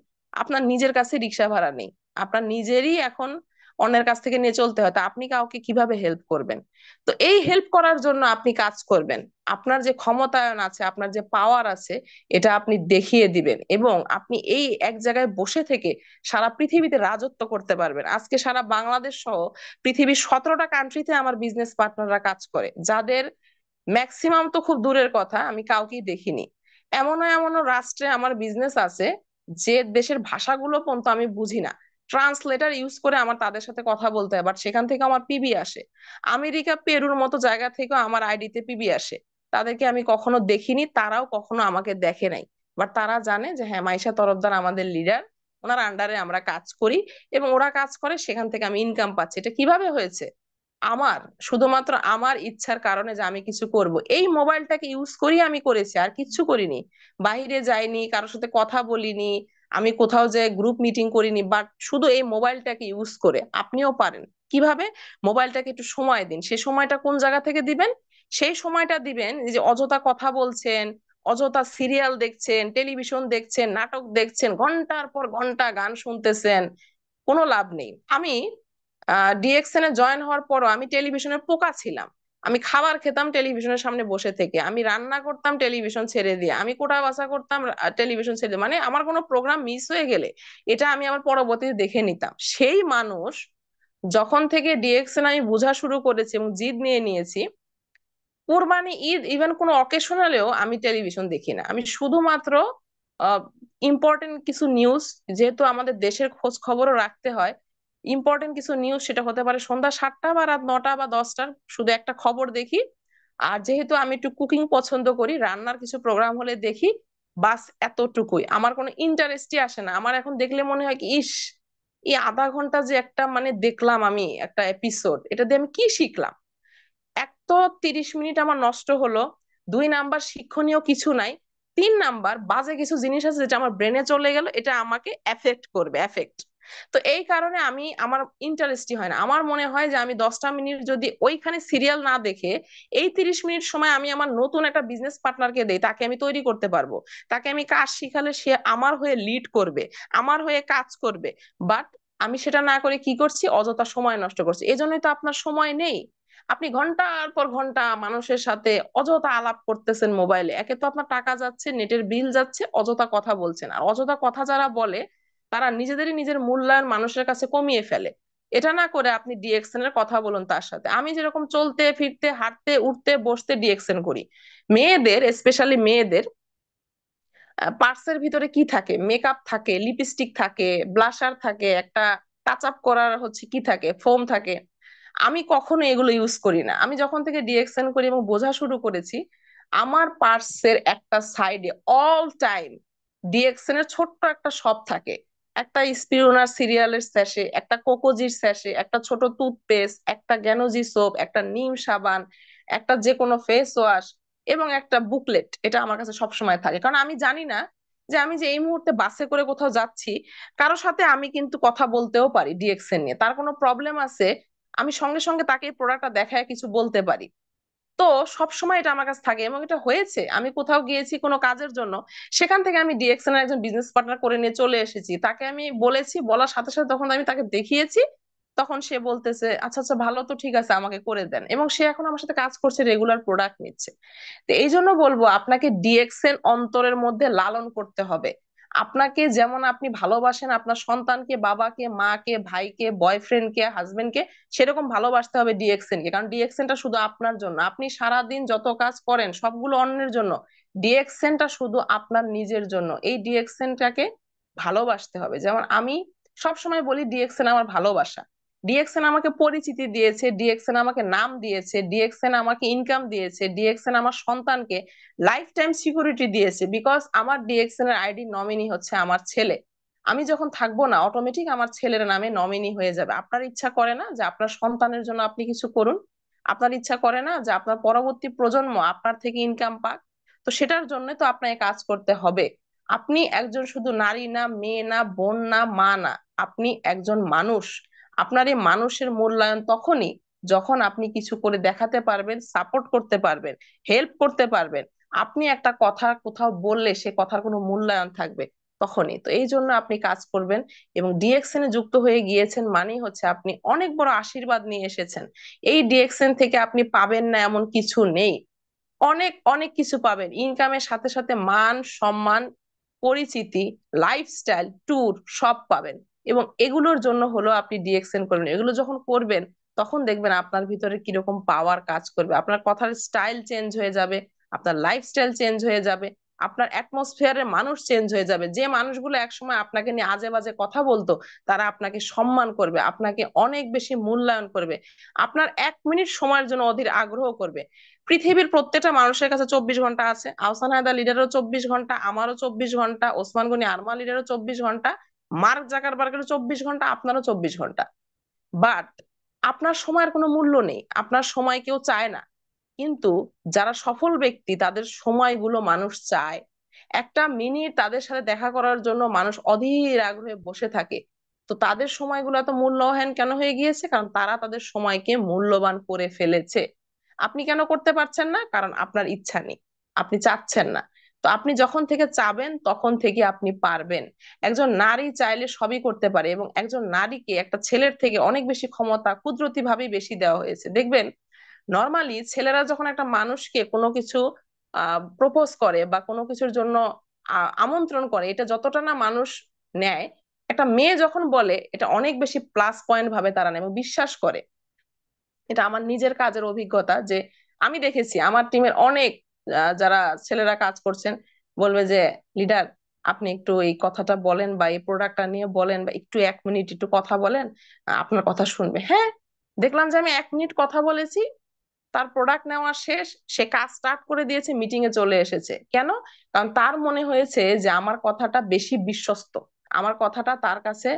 আপনার নিজের কাছে রিক্সা ভাড়া নেই, আপনার নিজেরই এখন অন্যের কাছ থেকে নিয়ে চলতে হয়, তা আপনি কাউকে কিভাবে হেল্প করবেন? তো এই হেল্প করার জন্য আপনি কাজ করবেন। আপনার যে ক্ষমতায়ন আছে, আপনার যে পাওয়ার আছে, এটা আপনি দেখিয়ে দিবেন, এবং আপনি এই এক জায়গায় বসে থেকে সারা পৃথিবীতে রাজত্ব করতে পারবেন। আজকে সারা বাংলাদেশ সহ পৃথিবীর 17টা কান্ট্রিতে আমার বিজনেস পার্টনাররা কাজ করে, যাদের ম্যাক্সিমাম তো খুব দূরের কথা, আমি কাউকেই দেখিনি। এমনও এমনও রাষ্ট্রে আমার বিজনেস আছে, যে দেশের ভাষাগুলো পর্যন্ত আমি বুঝি না, ট্রান্সলেটর ইউজ করে আমার তাদের সাথে কথা বলতে হয়, বাট সেখান থেকে আমার পিবি আসে। আমেরিকা, পেরুর মতো জায়গা থেকেও আমার আইডিতে পিবি আসে। তাদেরকে আমি কখনো দেখিনি, তারাও কখনো আমাকে দেখে নাই। বাট তারা জানে যে হ্যাঁ মাইশা তরফদার আমাদের লিডার, ওনার আন্ডারে আমরা কাজ করি, এবং ওরা কাজ করে, সেখান থেকে আমি ইনকাম পাচ্ছি। এটা কিভাবে হয়েছে? আমার শুধুমাত্র আমার ইচ্ছার কারণে, যে আমি কিছু করব, এই মোবাইলটাকে ইউজ করি, আমি করেছি, আর কিচ্ছু করিনি। বাইরে যাইনি, কারোর সাথে কথা বলিনি, আমি কোথাও যে গ্রুপ মিটিং করিনি, বাট শুধু এই মোবাইলটাকে ইউজ করে আপনিও পারেন। কিভাবে? মোবাইলটাকে একটু সময় দিন। সেই সময়টা কোন জায়গা থেকে দিবেন? সেই সময়টা দিবেন, এই যে অযথা কথা বলছেন, অযথা সিরিয়াল দেখছেন, টেলিভিশন দেখছেন, নাটক দেখছেন, ঘন্টার পর ঘন্টা গান শুনতেছেন, কোনো লাভ নেই। আমি ডিএক্সএন এ জয়েন হওয়ার পরও আমি টেলিভিশনের পোকা ছিলাম। আমি খাবার খেতাম টেলিভিশনের সামনে বসে থেকে, আমি রান্না করতাম টেলিভিশন ছেড়ে দিয়ে, আমি কোটা বাছা করতাম টেলিভিশন ছেড়ে দিয়ে। মানে আমার কোনো প্রোগ্রাম মিস হয়ে গেলে এটা আমি আমার পরবর্তীতে দেখে নিতাম। সেই মানুষ যখন থেকে ডিএক্সএন আমি বোঝা শুরু করেছি এবং জিদ নিয়ে নিয়েছি, কুরবানি ঈদ ইভেন কোনো অকেশনালেও আমি টেলিভিশন দেখি না। আমি শুধুমাত্র ইম্পর্টেন্ট কিছু নিউজ, যেহেতু আমাদের দেশের খোঁজ খবরও রাখতে হয়, ইম্পর্টেন্ট কিছু নিউজ, সেটা হতে পারে সন্ধ্যা 7টা বা রাত 9টা বা 10টার, শুধু একটা খবর দেখি। আর যেহেতু আমি একটু কুকিং পছন্দ করি, রান্নার কিছু প্রোগ্রাম হলে দেখি। বাস এতটুকুই, আমার কোনো ইন্টারেস্টই আসে না। আমার এখন দেখলে মনে হয় কি, ইস, এই আধা ঘন্টা যে একটা মানে দেখলাম আমি একটা এপিসোড, এটা দিয়ে আমি কি শিখলাম? এক তো 30 মিনিট আমার নষ্ট হলো, 2 নাম্বার শিক্ষণীয় কিছু নাই, 3 নাম্বার বাজে কিছু জিনিস আছে যেটা আমার ব্রেনে চলে গেল, এটা আমাকে এফেক্ট করবে, এফেক্ট। তো এই কারণে আমি, আমার ইন্টারেস্টই হয় না। আমার মনে হয় যে আমি 10টা মিনিট যদি ওইখানে সিরিয়াল না দেখে এই 30 মিনিট সময় আমি আমার নতুন একটা বিজনেস পার্টনারকে দেই, তাকে আমি তৈরি করতে পারবো, তাকে আমি কাজ শিখালে সে আমার হয়ে লিড করবে, আমার হয়ে কাজ করবে। বাট আমি সেটা না করে কি করছি, অযথা সময় নষ্ট করছি। এই জন্যই তো আপনার সময় নেই। আপনি ঘন্টার পর ঘন্টা মানুষের সাথে অযথা আলাপ করতেছেন মোবাইলে, একে তো আপনার টাকা যাচ্ছে, নেটের বিল যাচ্ছে, অযথা কথা বলছেন। আর অযথা কথা যারা বলে তারা নিজেদেরই নিজের মূল্যায়ন মানুষের কাছে কমিয়ে ফেলে। এটা না করে আপনি ডিএকশন এর কথা বলুন তার সাথে। আমি যেরকম চলতে ফিরতে হাঁটতে উঠতে বসতে ডিএকশন করি, মেয়েদের, স্পেশালি মেয়েদের পার্সের ভিতরে কি থাকে, মেকআপ থাকে, লিপস্টিক থাকে, ব্লাশার থাকে, একটা টাচ আপ করার হচ্ছে কি থাকে, ফোম থাকে। আমি কখনো এগুলো ইউজ করি না। আমি যখন থেকে ডিএক্সএন করি এবং বোঝা শুরু করেছি, আমার পার্সের একটা সাইডে অল টাইম ডিএক্সএন এর ছোট্ট একটা শপ থাকে। একটা স্পিরুনার সিরিয়ালের স্যাশে, একটা কোকোজির স্যাশে, একটা ছোট টুথপেস্ট, একটা গ্যানোজি সোপ, একটা নিম সাবান, একটা যে কোনো ফেস ওয়াশ এবং একটা বুকলেট, এটা আমার কাছে সব সময় থাকে। কারণ আমি জানি না যে আমি যে এই মুহূর্তে বাসে করে কোথাও যাচ্ছি, কারো সাথে আমি কিন্তু কথা বলতেও পারি ডিএক্সএন নিয়ে, তার কোনো প্রবলেম আছে, আমি সঙ্গে সঙ্গে তাকে এই প্রোডাক্টটা দেখায় কিছু বলতে পারি। তো সব সময় এটা আমার কাছে থাকে। এবং এটা হয়েছে, আমি কোথাও গিয়েছি কোনো কাজের জন্য, সেখান থেকে আমি ডিএক্সএন এর একজন বিজনেস পার্টনার করে নিয়ে চলে এসেছি, তাকে আমি বলেছি, বলার সাথে সাথে তখন আমি তাকে দেখিয়েছি, তখন সে বলতেছে আচ্ছা আচ্ছা ভালো, তো ঠিক আছে আমাকে করে দেন, এবং সে এখন আমার সাথে কাজ করছে, রেগুলার প্রোডাক্ট নিচ্ছে। তো এই জন্য বলবো, আপনাকে ডিএক্সএন অন্তরের মধ্যে লালন করতে হবে। আপনাকে যেমন আপনি ভালোবাসেন আপনার সন্তানকে, বাবাকে, মাকে, ভাইকে, বয়ফ্রেন্ডকে, হাজবেন্ডকে, সেরকম ভালোবাসতে হবে ডিএক্সএন কে। কারণ ডিএক্সএনটা শুধু আপনার জন্য, আপনি সারাদিন যত কাজ করেন সবগুলো অন্যের জন্য, ডিএক্সএনটা শুধু আপনার নিজের জন্য। এই ডিএক্সএনটাকে ভালোবাসতে হবে। যেমন আমি সব সময় বলি, ডিএক্সএন আমার ভালোবাসা। ডিএক্সএন আমাকে পরিচিতি দিয়েছে, ডিএক্সএন আমাকে নাম দিয়েছে, ডিএক্সএন আমাকে ইনকাম দিয়েছে, ডিএক্সএন আমার সন্তানকে লাইফ টাইম সিকিউরিটি দিয়েছে। বিকজ আমার ডিএক্সএন এর আইডি নমিনি হচ্ছে আমার ছেলে। আমি যখন থাকবো না, অটোমেটিক আমার ছেলের নামে নমিনি হয়ে যাবে। আপনার ইচ্ছা করে না যে আপনার সন্তানের জন্য আপনি কিছু করুন? আপনার ইচ্ছা করে না যে আপনার পরবর্তী প্রজন্ম আপনার থেকে ইনকাম পাক? তো সেটার জন্য তো আপনাকে কাজ করতে হবে। আপনি একজন শুধু নারী না, মেয়ে না, বোন না, মা না, আপনি একজন মানুষ। আপনার এই মানুষের মূল্যায়ন তখনই যখন আপনি কিছু করে দেখাতে পারবেন, সাপোর্ট করতে পারবেন, হেল্প করতে পারবেন। আপনি একটা কথা কোথাও বললে সে কথার কোনো মূল্যায়ন থাকবে তখনই। তো এই জন্য আপনি কাজ করবেন। এবং ডিএক্সএন এ যুক্ত হয়ে গিয়েছেন মানেই হচ্ছে আপনি অনেক বড় আশীর্বাদ নিয়ে এসেছেন। এই ডিএক্সএন থেকে আপনি পাবেন না এমন কিছু নেই, অনেক অনেক কিছু পাবেন। ইনকামের সাথে সাথে মান সম্মান, পরিচিতি, লাইফস্টাইল, ট্যুর সব পাবেন। এবং এগুলোর জন্য হলো আপনি ডিএক্সএন করবেন। এগুলো যখন করবেন তখন দেখবেন আপনার ভিতরে কিরকম পাওয়ার কাজ করবে, আপনার কথার স্টাইল চেঞ্জ হয়ে যাবে, আপনার লাইফস্টাইল চেঞ্জ হয়ে যাবে, আপনার অ্যাটমসফিয়ারের মানুষ চেঞ্জ হয়ে যাবে। যে মানুষগুলো একসময় আপনাকে নিয়ে আজে বাজে কথা বলতো, তারা আপনাকে সম্মান করবে, আপনাকে অনেক বেশি মূল্যায়ন করবে, আপনার 1 মিনিট সময়ের জন্য অধীর আগ্রহ করবে। পৃথিবীর প্রত্যেকটা মানুষের কাছে 24 ঘন্টা আছে। আহসান হায়দার লিডারও 24 ঘন্টা, আমারও 24 ঘন্টা, ওসমান গনি আরমান লিডারও 24 ঘন্টা, মার্ক জাকারবার্গেরও 24 ঘন্টা, আপনারও 24 ঘন্টা। বাট আপনার সময়ের কোনো মূল্য নেই, আপনার সময় কেউ চায় না। কিন্তু যারা সফল ব্যক্তি তাদের সময়গুলো মানুষ চায়। একটা মিনিট তাদের সাথে দেখা করার জন্য মানুষ অধীর আগ্রহে বসে থাকে। তো তাদের সময়গুলো এত মূল্যহীন কেন হয়ে গিয়েছে? কারণ তারা তাদের সময়কে মূল্যবান করে ফেলেছে। আপনি কেন করতে পারছেন না? কারণ আপনার ইচ্ছা নেই, আপনি চাচ্ছেন না। তো আপনি যখন থেকে চাবেন তখন থেকে আপনি পারবেন। একজন নারী চাইলে সবই করতে পারে, এবং একজন নারীকে একটা ছেলের থেকে অনেক বেশি ক্ষমতা কুদরতি ভাবেই বেশি দেওয়া হয়েছে। দেখবেন নর্মালি ছেলেরা যখন একটা মানুষকে কোনো কিছু প্রপোজ করে বা কোনো কিছুর জন্য আমন্ত্রণ করে, এটা যতটা না মানুষ নেয়, একটা মেয়ে যখন বলে এটা অনেক বেশি প্লাস পয়েন্ট ভাবে তারা নেয় এবং বিশ্বাস করে। এটা আমার নিজের কাজের অভিজ্ঞতা যে আমি দেখেছি আমার টিমের অনেক যারা ছেলেরা কাজ করছেন, বলবে যে লিডার আপনি একটু এই কথাটা বলেন বা এই প্রোডাক্টটা নিয়ে বলেন, বা একটু 1 মিনিট একটু কথা বলেন, আপনার কথা শুনবে। হ্যাঁ, দেখলাম যে আমি 1 মিনিট কথা বলেছি, তার প্রোডাক্ট নেওয়া শেষ, সে কাজ স্টার্ট করে দিয়েছে, মিটিং এ চলে এসেছে। কেন? কারণ তার মনে হয়েছে যে আমার কথাটা বেশি বিশ্বস্ত, আমার কথাটা তার কাছে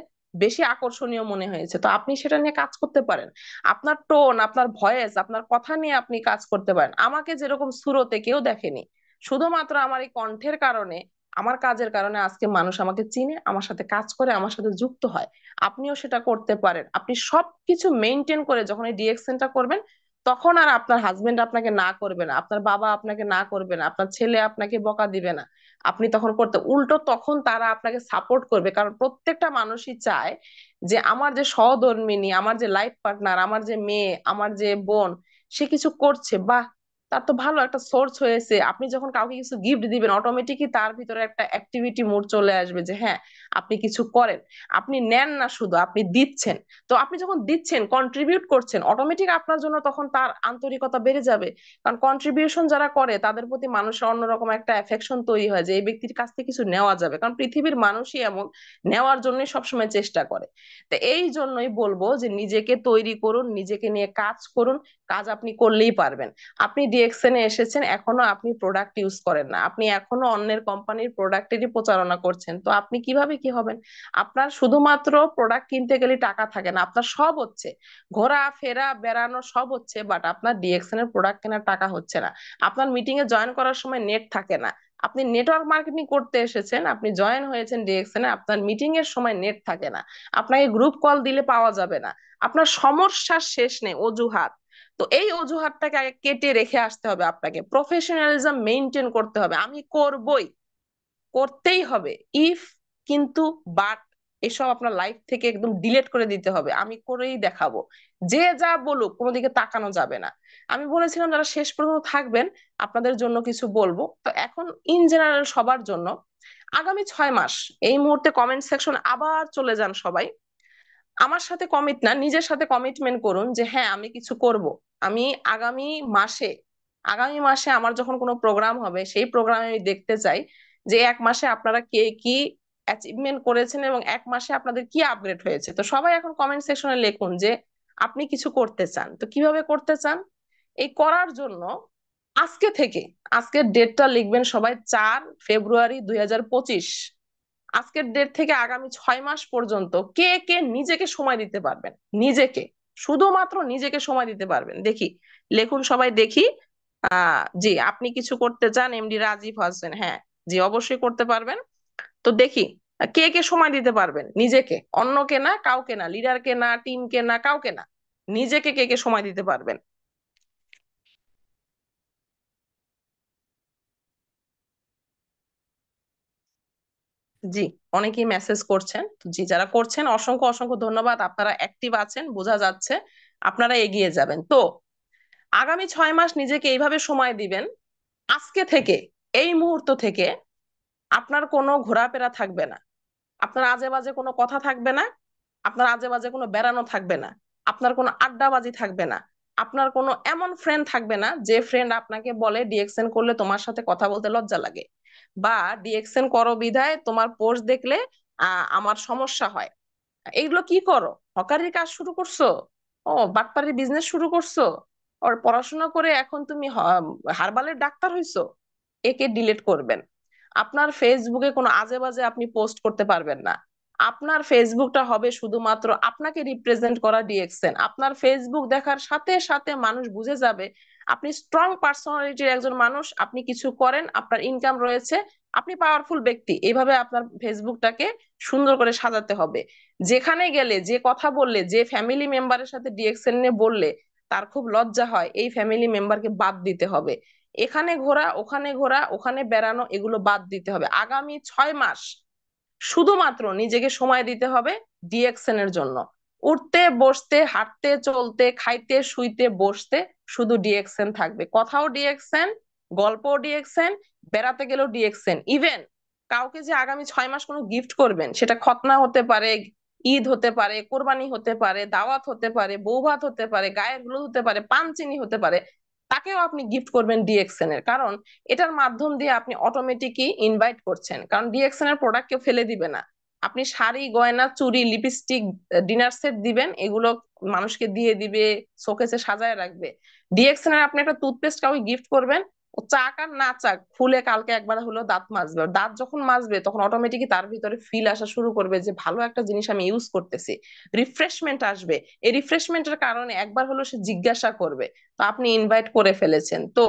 বেশি আকর্ষণীয় মনে হয়েছে। তো আপনি সেটা নিয়ে কাজ করতে পারেন। আপনার টোন, আপনার ভয়েস, আপনার কথা নিয়ে আপনি কাজ করতে পারেন। আমাকে যেরকম সুরতে কেউ দেখেনি, শুধুমাত্র আমার এই কণ্ঠের কারণে, আমার কাজের কারণে আজকে মানুষ আমাকে চিনে, আমার সাথে কাজ করে, আমার সাথে যুক্ত হয়। আপনিও সেটা করতে পারেন। আপনি সবকিছু মেনটেন করে যখন এই ডিএকশনটা করবেন, তখন আর আপনার হাজবেন্ড আপনাকে না করবে না, আপনার বাবা আপনাকে না করবে না, আপনার ছেলে আপনাকে বকা দিবে না। আপনি তখন করতে উল্টো, তখন তারা আপনাকে সাপোর্ট করবে। কারণ প্রত্যেকটা মানুষই চায় যে আমার যে সহধর্মিণী, আমার যে লাইফ পার্টনার, আমার যে মেয়ে, আমার যে বোন, সে কিছু করছে, বাহ, তার তো ভালো একটা সোর্স হয়েছে। আপনি যখন কাউকে কিছু গিফট দিবেন, অটোমেটিকই তার ভিতরে একটা অ্যাক্টিভিটি মুড চলে আসবে যে হ্যাঁ, আপনি কিছু করেন। আপনি নেন না শুধু, আপনি দিচ্ছেন। তো আপনি যখন দিচ্ছেন, কন্ট্রিবিউট করছেন, অটোমেটিক আপনার জন্য তখন তার আন্তরিকতা বেড়ে যাবে। কারণ কন্ট্রিবিউশন যারা করে তাদের প্রতি মানুষের অন্যরকম একটা অ্যাফেকশন তৈরি হয় যে এই ব্যক্তির কাছ থেকে কিছু নেওয়া যাবে। কারণ পৃথিবীর মানুষই এমন, নেওয়ার জন্যই সবসময় চেষ্টা করে। তো এই জন্যই বলবো যে নিজেকে তৈরি করুন, নিজেকে নিয়ে কাজ করুন। কাজ আপনি করলেই পারবেন। আপনি ডিএক্সএন এ এসেছেন, এখনো আপনি প্রোডাক্ট ইউজ করেন না, আপনি এখনো অন্যের কোম্পানির প্রোডাক্টেরই প্রচারণা করছেন, তো আপনি কিভাবে কি হবেন? আপনার শুধুমাত্র প্রোডাক্ট কিনতে গেলে টাকা থাকে না, আপনার সব হচ্ছে, ঘোরা ফেরা বেড়ানো সব হচ্ছে, বাট আপনার ডিএক্সএন এর প্রোডাক্ট কেনার টাকা হচ্ছে না। আপনার মিটিং এ জয়েন করার সময় নেট থাকে না। আপনি নেটওয়ার্ক মার্কেটিং করতে এসেছেন, আপনি জয়েন হয়েছেন ডিএক্সএন এ, আপনার মিটিং এর সময় নেট থাকে না, আপনাকে গ্রুপ কল দিলে পাওয়া যাবে না। আপনার সমস্যার শেষ নেই, অজুহাত। তো এই অজুহাতটাকে আগে কেটে রেখে আসতে হবে, আপনাকে প্রফেশনালিজম মেনটেন করতে হবে। আমি করবই, করতেই হবে, ইফ, কিন্তু, বাট, এসব আপনার লাইফ থেকে একদম ডিলিট করে দিতে হবে। আমি করেই দেখাবো, যে যা বলুক কোনো দিকে তাকানো যাবে না। আমি বলেছিলাম যারা শেষ পর্যন্ত থাকবেন আপনাদের জন্য কিছু বলবো। তো এখন ইন জেনারেল সবার জন্য, আগামী 6 মাস, এই মুহূর্তে কমেন্ট সেকশন আবার চলে যান সবাই, আমার সাথে কমিট না, নিজের সাথে কমিটমেন্ট করুন যে হ্যাঁ আমি কিছু করব। আমি আগামী মাসে, আগামী মাসে আমার যখন কোনো প্রোগ্রাম হবে, সেই প্রোগ্রামে আমি দেখতে চাই যে 1 মাসে আপনারা কে কি অ্যাচিভমেন্ট করেছেন এবং 1 মাসে আপনাদের কি আপগ্রেড হয়েছে। তো সবাই এখন কমেন্ট সেকশনে লিখুন যে আপনি কিছু করতে চান। তো কিভাবে করতে চান? এই করার জন্য আজকে থেকে, আজকের ডেটটা লিখবেন সবাই, 4 ফেব্রুয়ারি 2025। আজকের ডেট থেকে আগামী 6 মাস পর্যন্ত কে কে নিজেকে সময় দিতে পারবেন, নিজেকে, শুধুমাত্র নিজেকে সময় দিতে পারবেন, দেখি। লেখুন সবাই, দেখি। জি, আপনি কিছু করতে চান, এমডি রাজীব হোসেন, হ্যাঁ, জি অবশ্যই করতে পারবেন। তো দেখি কে কে সময় দিতে পারবেন নিজেকে, অন্যকে না, কাউকে না, লিডারকে না, টিমকে না, কাউকে না, নিজেকে কে কে সময় দিতে পারবেন। জি, অনেকেই মেসেজ করছেন। তো জি, যারা করছেন অসংখ্য অসংখ্য ধন্যবাদ, আপনারা অ্যাক্টিভ আছেন, বোঝা যাচ্ছে আপনারা এগিয়ে যাবেন। তো আগামী 6 মাস নিজেকে এইভাবে সময় দিবেন, আজকে থেকে, এই মুহূর্ত থেকে আপনার কোনো ঘোরাফেরা থাকবে না, আপনার আজে বাজে কোনো কথা থাকবে না, আপনার আজে বাজে কোনো বেড়ানো থাকবে না, আপনার কোনো আড্ডাবাজি থাকবে না, আপনার কোনো এমন ফ্রেন্ড থাকবে না যে ফ্রেন্ড আপনাকে বলে ডিএক্সএন করলে তোমার সাথে কথা বলতে লজ্জা লাগে, বা ডিএক্সএন করো বিধায় তোমার পোস্ট দেখলে আমার সমস্যা হয়। এইগুলো কি করো? হকারির কাজ শুরু করছো? ও, বাটপাড়ির বিজনেস শুরু করছো? ওর পড়াশোনা করে এখন তুমি হারবালের ডাক্তার হইছো? একে ডিলিট করবেন। আপনার ফেসবুকে কোনো আজে বাজে আপনি পোস্ট করতে পারবেন না। আপনার ফেসবুকটা হবে শুধুমাত্র আপনাকে রিপ্রেজেন্ট করা ডিএক্সএন। আপনার ফেসবুক দেখার সাথে সাথে মানুষ বুঝে যাবে আপনি স্ট্রং পার্সোনালিটির একজন মানুষ, আপনি কিছু করেন, আপনার ইনকাম রয়েছে, আপনি পাওয়ারফুল ব্যক্তি। এইভাবে আপনার ফেসবুকটাকে সুন্দর করে সাজাতে হবে। যেখানে গেলে, যে কথা বললে, যে ফ্যামিলি মেম্বারের সাথে ডিএক্সএন নিয়ে বললে তার খুব লজ্জা হয়, এই ফ্যামিলি মেম্বারকে বাদ দিতে হবে। এখানে ঘোরা, ওখানে ঘোরা, ওখানে বেড়ানো, এগুলো বাদ দিতে হবে। আগামী 6 মাস শুধুমাত্র নিজেকে সময় দিতে হবে ডিএক্সএন এর জন্য। উঠতে বসতে, হাঁটতে চলতে, খাইতে শুইতে বসতে শুধু ডিএক্সএন থাকবে, কথাও ডিএক্সএন, গল্পও ডিএক্সএন, বেড়াতে গেলেও ডিএক্সএন। ইভেন কাউকে যে আগামী 6 মাস কোনো গিফট করবেন, সেটা খতনা হতে পারে, ঈদ হতে পারে, কোরবানি হতে পারে, দাওয়াত হতে পারে, বৌভাত হতে পারে, গায়ের হলুদ হতে পারে, পানচিনি হতে পারে, তাকেও আপনি গিফট করবেন ডিএক্সএন এর। কারণ এটার মাধ্যম দিয়ে আপনি অটোমেটিকই ইনভাইট করছেন, কারণ ডিএক্সএন এর প্রোডাক্ট কেউ ফেলে দিবে না। আপনি শাড়ি, গয়না, চুড়ি, লিপস্টিক, ডিনার সেট দিবেন, এগুলো মানুষকে দিয়ে দিবে, শোকেসে সাজায় রাখবে। ডিএক্সএন এর আপনি একটা টুথপেস্ট কাউকে গিফট করবেন, ও চাক আর না চাক খুলে কালকে একবার হলো দাঁত মাজবে। আর দাঁত যখন মাজবে তখন অটোমেটিকই তার ভিতরে ফিল আসা শুরু করবে যে ভালো একটা জিনিস আমি ইউজ করতেছি, রিফ্রেশমেন্ট আসবে। এই রিফ্রেশমেন্টের কারণে একবার হলো সে জিজ্ঞাসা করবে। তো আপনি ইনভাইট করে ফেলেছেন। তো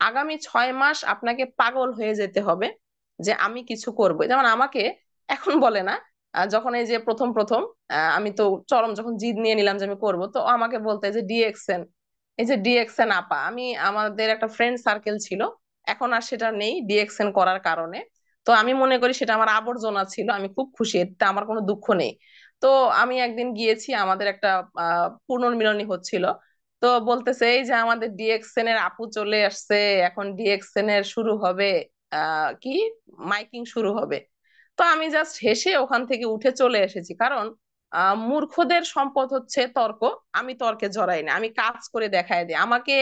আগামী 6 মাস আপনাকে পাগল হয়ে যেতে হবে যে আমি কিছু করবো। যেমন আমাকে এখন বলে না, যখন এই যে প্রথম প্রথম আমি তো চরম যখন জিদ নিয়ে নিলাম যে আমি করবো, তো ও আমাকে বলতে যে ডিএক্সএন, এই যে ডিএক্সএন আপা, আমি আমাদের একটা ফ্রেন্ড সার্কেল ছিল, এখন আর সেটা নেই ডিএক্সএন করার কারণে। তো আমি মনে করি সেটা আমার আবর্জনা ছিল, আমি খুব খুশি, এতে আমার কোনো দুঃখ নেই। তো আমি একদিন গিয়েছি, আমাদের একটা পুনর্মিলনী হচ্ছিল। তো বলতেছে এই যে আমাদের ডিএক্সএন এর আপু চলে আসছে, এখন ডিএক্সএন এর শুরু হবে, কি মাইকিং শুরু হবে। তো আমি জাস্ট হেসে ওখান থেকে উঠে চলে এসেছি, কারণ মূর্খদের সম্পদ হচ্ছে তর্ক। আমি তর্কে জড়াই না, আমি কাজ করে দেখাই দিই। আমাকে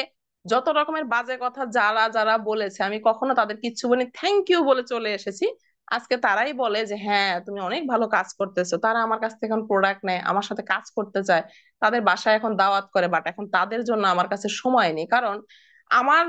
যত রকমের বাজে কথা যারা যারা বলেছে আমি কখনো তাদের কিচ্ছু বলি, থ্যাংক ইউ বলে চলে এসেছি। আজকে তারাই বলে যে হ্যাঁ তুমি অনেক ভালো কাজ করতেছো, তারা আমার কাছ থেকে এখন প্রোডাক্ট নেয়, আমার সাথে কাজ করতে চায়, তাদের বাসায় এখন দাওয়াত করে। বাট এখন তাদের জন্য আমার কাছে সময় নেই, কারণ আমার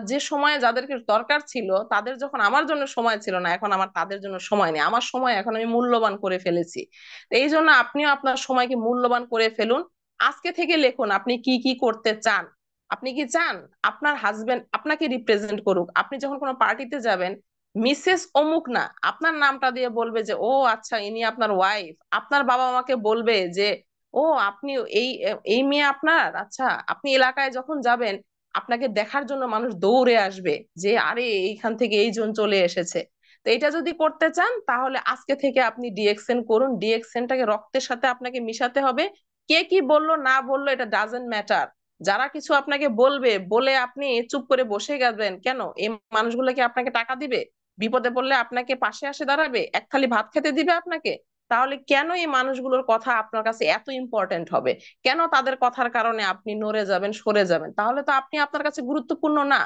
যে সময় যাদেরকে দরকার ছিল তাদের যখন আমার জন্য সময় ছিল না, এখন আমার তাদের জন্য সময় নেই। আমার সময় এখন আমি মূল্যবান করে ফেলেছি। তো এই জন্য আপনিও আপনার সময়কে মূল্যবান করে ফেলুন। আজকে থেকে লিখুন আপনি কি কি করতে চান। আপনি কি চান আপনার হাজবেন্ড আপনাকে রিপ্রেজেন্ট করুক? আপনি যখন কোনো পার্টিতে যাবেন, মিসেস অমুক না, আপনার নামটা দিয়ে বলবে যে ও আচ্ছা ইনি আপনার ওয়াইফ। আপনার বাবা মাকে বলবে যে ও আপনি এই এই মেয়ে আপনার, আচ্ছা। আপনি এলাকায় যখন যাবেন আপনাকে দেখার জন্য মানুষ দৌড়ে আসবে যে আরে এইখান থেকে এই জন চলে এসেছে। তো এটা যদি করতে চান তাহলে আজকে থেকে আপনি ডিএক্সএন করুন। ডিএক্সএনটাকে রক্তের সাথে আপনাকে মিশাতে হবে। কে কি বললো না বললো এটা ডাজেন্ট ম্যাটার। যারা কিছু আপনাকে বলবে বলে আপনি চুপ করে বসে গেলেন কেন? এই মানুষগুলো কি আপনাকে টাকা দিবে? বিপদে পড়লে আপনাকে পাশে আসে দাঁড়াবে? এক থালি ভাত খেতে দিবে আপনাকে? তাহলে কেন এই মানুষগুলোর কথা আপনার কাছে এত ইম্পর্টেন্ট হবে? কেন তাদের কথার কারণে আপনি নড়ে যাবেন, সরে যাবেন? তাহলে তো আপনি আপনার কাছে গুরুত্বপূর্ণ না।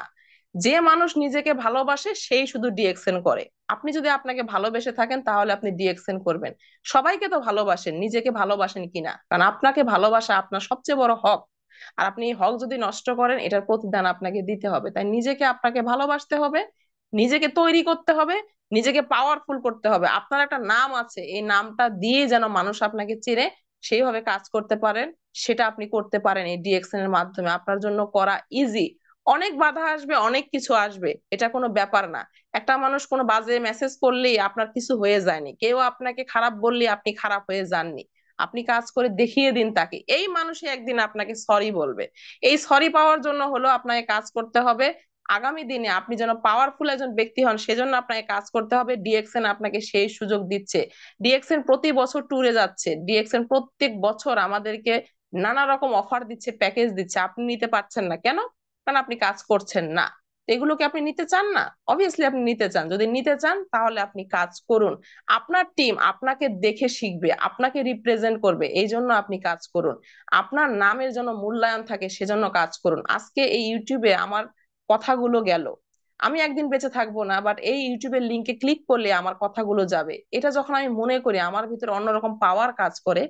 যে মানুষ নিজেকে ভালোবাসে সেই শুধু ডিএক্সএন করে। আপনি যদি আপনাকে ভালোবেসে থাকেন তাহলে আপনি ডিএক্সএন করবেন। সবাইকে তো ভালোবাসেন, নিজেকে ভালোবাসেন কিনা? কারণ আপনাকে ভালোবাসা আপনার সবচেয়ে বড় হক। আর আপনি এই হক যদি নষ্ট করেন এটার প্রতিদান আপনাকে দিতে হবে। তাই নিজেকে আপনাকে ভালোবাসতে হবে, নিজেকে তৈরি করতে হবে, নিজেকে পাওয়ারফুল করতে হবে। আপনার একটা নাম আছে, এই নামটা দিয়ে যেন মানুষ আপনাকে চিনে, সেইভাবে কাজ করতে পারেন। সেটা আপনি করতে পারেন এই ডিএক্সএন এর মাধ্যমে। আপনার জন্য করা ইজি। অনেক বাধা আসবে, অনেক কিছু আসবে, এটা কোনো ব্যাপার না। একটা মানুষ কোনো বাজে মেসেজ করলেই আপনার কিছু হয়ে যায়নি, কেউ আপনাকে খারাপ বললে আপনি খারাপ হয়ে যাননি। আপনি কাজ করে দেখিয়ে দিন তাকে, এই মানুষই একদিন আপনাকে সরি বলবে। এই সরি পাওয়ার জন্য হলো আপনাকে কাজ করতে হবে। আগামী দিনে আপনি যেন পাওয়ারফুল একজন ব্যক্তি হন সেজন্য আপনাকে কাজ করতে হবে। ডিএক্সএন আপনাকে সেই সুযোগ দিচ্ছে। ডিএক্সএন প্রতি বছর ট্যুরে যাচ্ছে, ডিএক্সএন প্রত্যেক বছর আমাদেরকে নানা রকম অফার দিচ্ছে, প্যাকেজ দিচ্ছে। আপনি নিতে পারছেন না কেন? কারণ আপনি কাজ করছেন না। তো এগুলোকে আপনি নিতে চান না? অবভিয়াসলি আপনি নিতে চান। যদি নিতে চান তাহলে আপনি কাজ করুন। আপনার টিম আপনাকে দেখে শিখবে, আপনাকে রিপ্রেজেন্ট করবে, এই জন্য আপনি কাজ করুন। আপনার নামের জন্য মূল্যায়ন থাকে সেজন্য কাজ করুন। আজকে এই ইউটিউবে আমার কথাগুলো গেল, আমি একদিন বেঁচে থাকবো না, বাট এই ইউটিউবের লিঙ্কে ক্লিক করলে আমার কথাগুলো যাবে। এটা যখন আমি মনে করি আমার ভিতরে অন্যরকম পাওয়ার কাজ করে,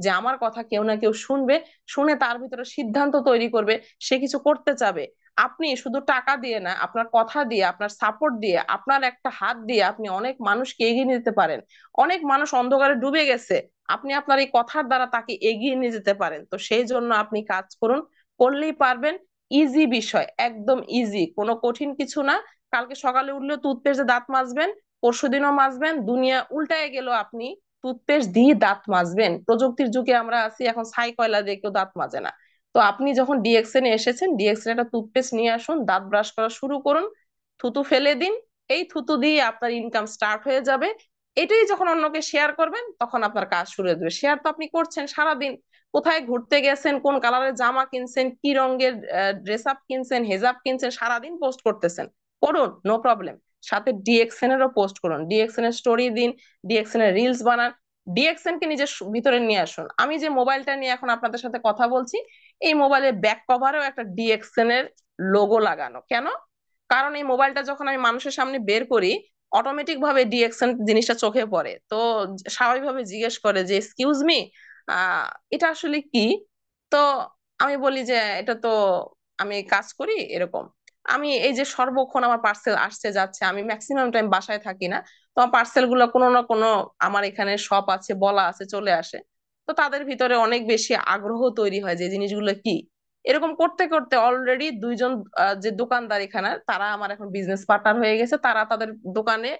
যে আমার কথা কেউ না কেউ শুনবে, শুনে তার ভিতরে সিদ্ধান্ত তৈরি করবে, সে কিছু করতে চাবে। আপনি শুধু টাকা দিয়ে না, আপনার কথা দিয়ে, আপনার সাপোর্ট দিয়ে, আপনার একটা হাত দিয়ে আপনি অনেক মানুষকে এগিয়ে নিতে পারেন। অনেক মানুষ অন্ধকারে ডুবে গেছে, আপনি আপনার এই কথার দ্বারা তাকে এগিয়ে নিয়ে যেতে পারেন। তো সেই জন্য আপনি কাজ করুন, করলেই পারবেন। ইজি বিষয়, একদম ইজি, কোনো কঠিন কিছু না। কালকে সকালে উঠলেও টুথপেস্ট দাঁত মাজবেন, পরশুদিনও মাজবেন, দুনিয়া উল্টায় গেল আপনি টুথপেস্ট দিয়ে দাঁত মাজবেন। প্রযুক্তির যুগে আমরা আছি, এখন ছাই কয়লা দিয়ে কেউ দাঁত মাজে না। তো আপনি যখন ডিএক্সএন এ এসেছেন, ডিএক্সএন একটা টুথপেস্ট নিয়ে আসুন, দাঁত ব্রাশ করা শুরু করুন, থুতু ফেলে দিন। এই থুতু দিয়ে আপনার ইনকাম স্টার্ট হয়ে যাবে। এটাই যখন অন্যকে শেয়ার করবেন তখন আপনার কাজ শুরু হয়ে যাবে। শেয়ার তো আপনি করছেন সারাদিন, কোথায় ঘুরতে গেছেন, কোন কালারের জামা কিনছেন, কি রঙের ড্রেস আপ কিনছেন, হেজাব কিনছেন, সারাদিন পোস্ট করতেছেন। করুন, নো প্রবলেম। সাথে ডিএক্সএন এরও পোস্ট করুন, ডিএক্সএন এর স্টোরি দিন, ডিএক্সএন এর রিলস বানান। ডিএক্সএন কে নিজের ভিতরে নিয়ে আসুন। আমি যে মোবাইলটা নিয়ে এখন আপনাদের সাথে কথা বলছি, এই মোবাইলের ব্যাক কভারেও একটা ডিএক্সএন এর লোগো লাগানো। কেন? কারণ এই মোবাইলটা যখন আমি মানুষের সামনে বের করি, অটোমেটিক ভাবে ডিএক্সএন জিনিসটা চোখে পড়ে। তো স্বাভাবিকভাবে জিজ্ঞেস করে যে এক্সকিউজ মি, এটা আসলে কি? তো আমি বলি যে এটা তো আমি কাজ করি এরকম। আমি এই যে সর্বক্ষণ আমার পার্সেল আসছে যাচ্ছে, আমি ম্যাক্সিমাম টাইম বাসায় থাকি না। তো আমার পার্সেল গুলো কোনো না কোনো আমার এখানে শপ আছে, বলা আছে, চলে আসে। তো তাদের ভিতরে অনেক বেশি আগ্রহ তৈরি হয় যে জিনিসগুলো কি। এরকম করতে করতে অলরেডি দুইজন যে দোকানদার এখানে, তারা আমার এখন বিজনেস পার্টনার হয়ে গেছে। তারা তাদের দোকানে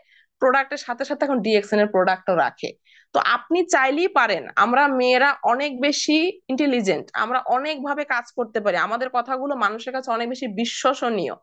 প্রোডাক্টের সাথে সাথে এখন ডিএক্সএন এর প্রোডাক্টও রাখে। তো আপনি চাইলেই পারেন, আমরা মেয়েরা অনেক বেশি ইন্টেলিজেন্ট, আমরা অনেক ভাবে কাজ করতে পারি, আমাদের কথাগুলো মানুষের কাছে অনেক বেশি বিশ্বসনীয়।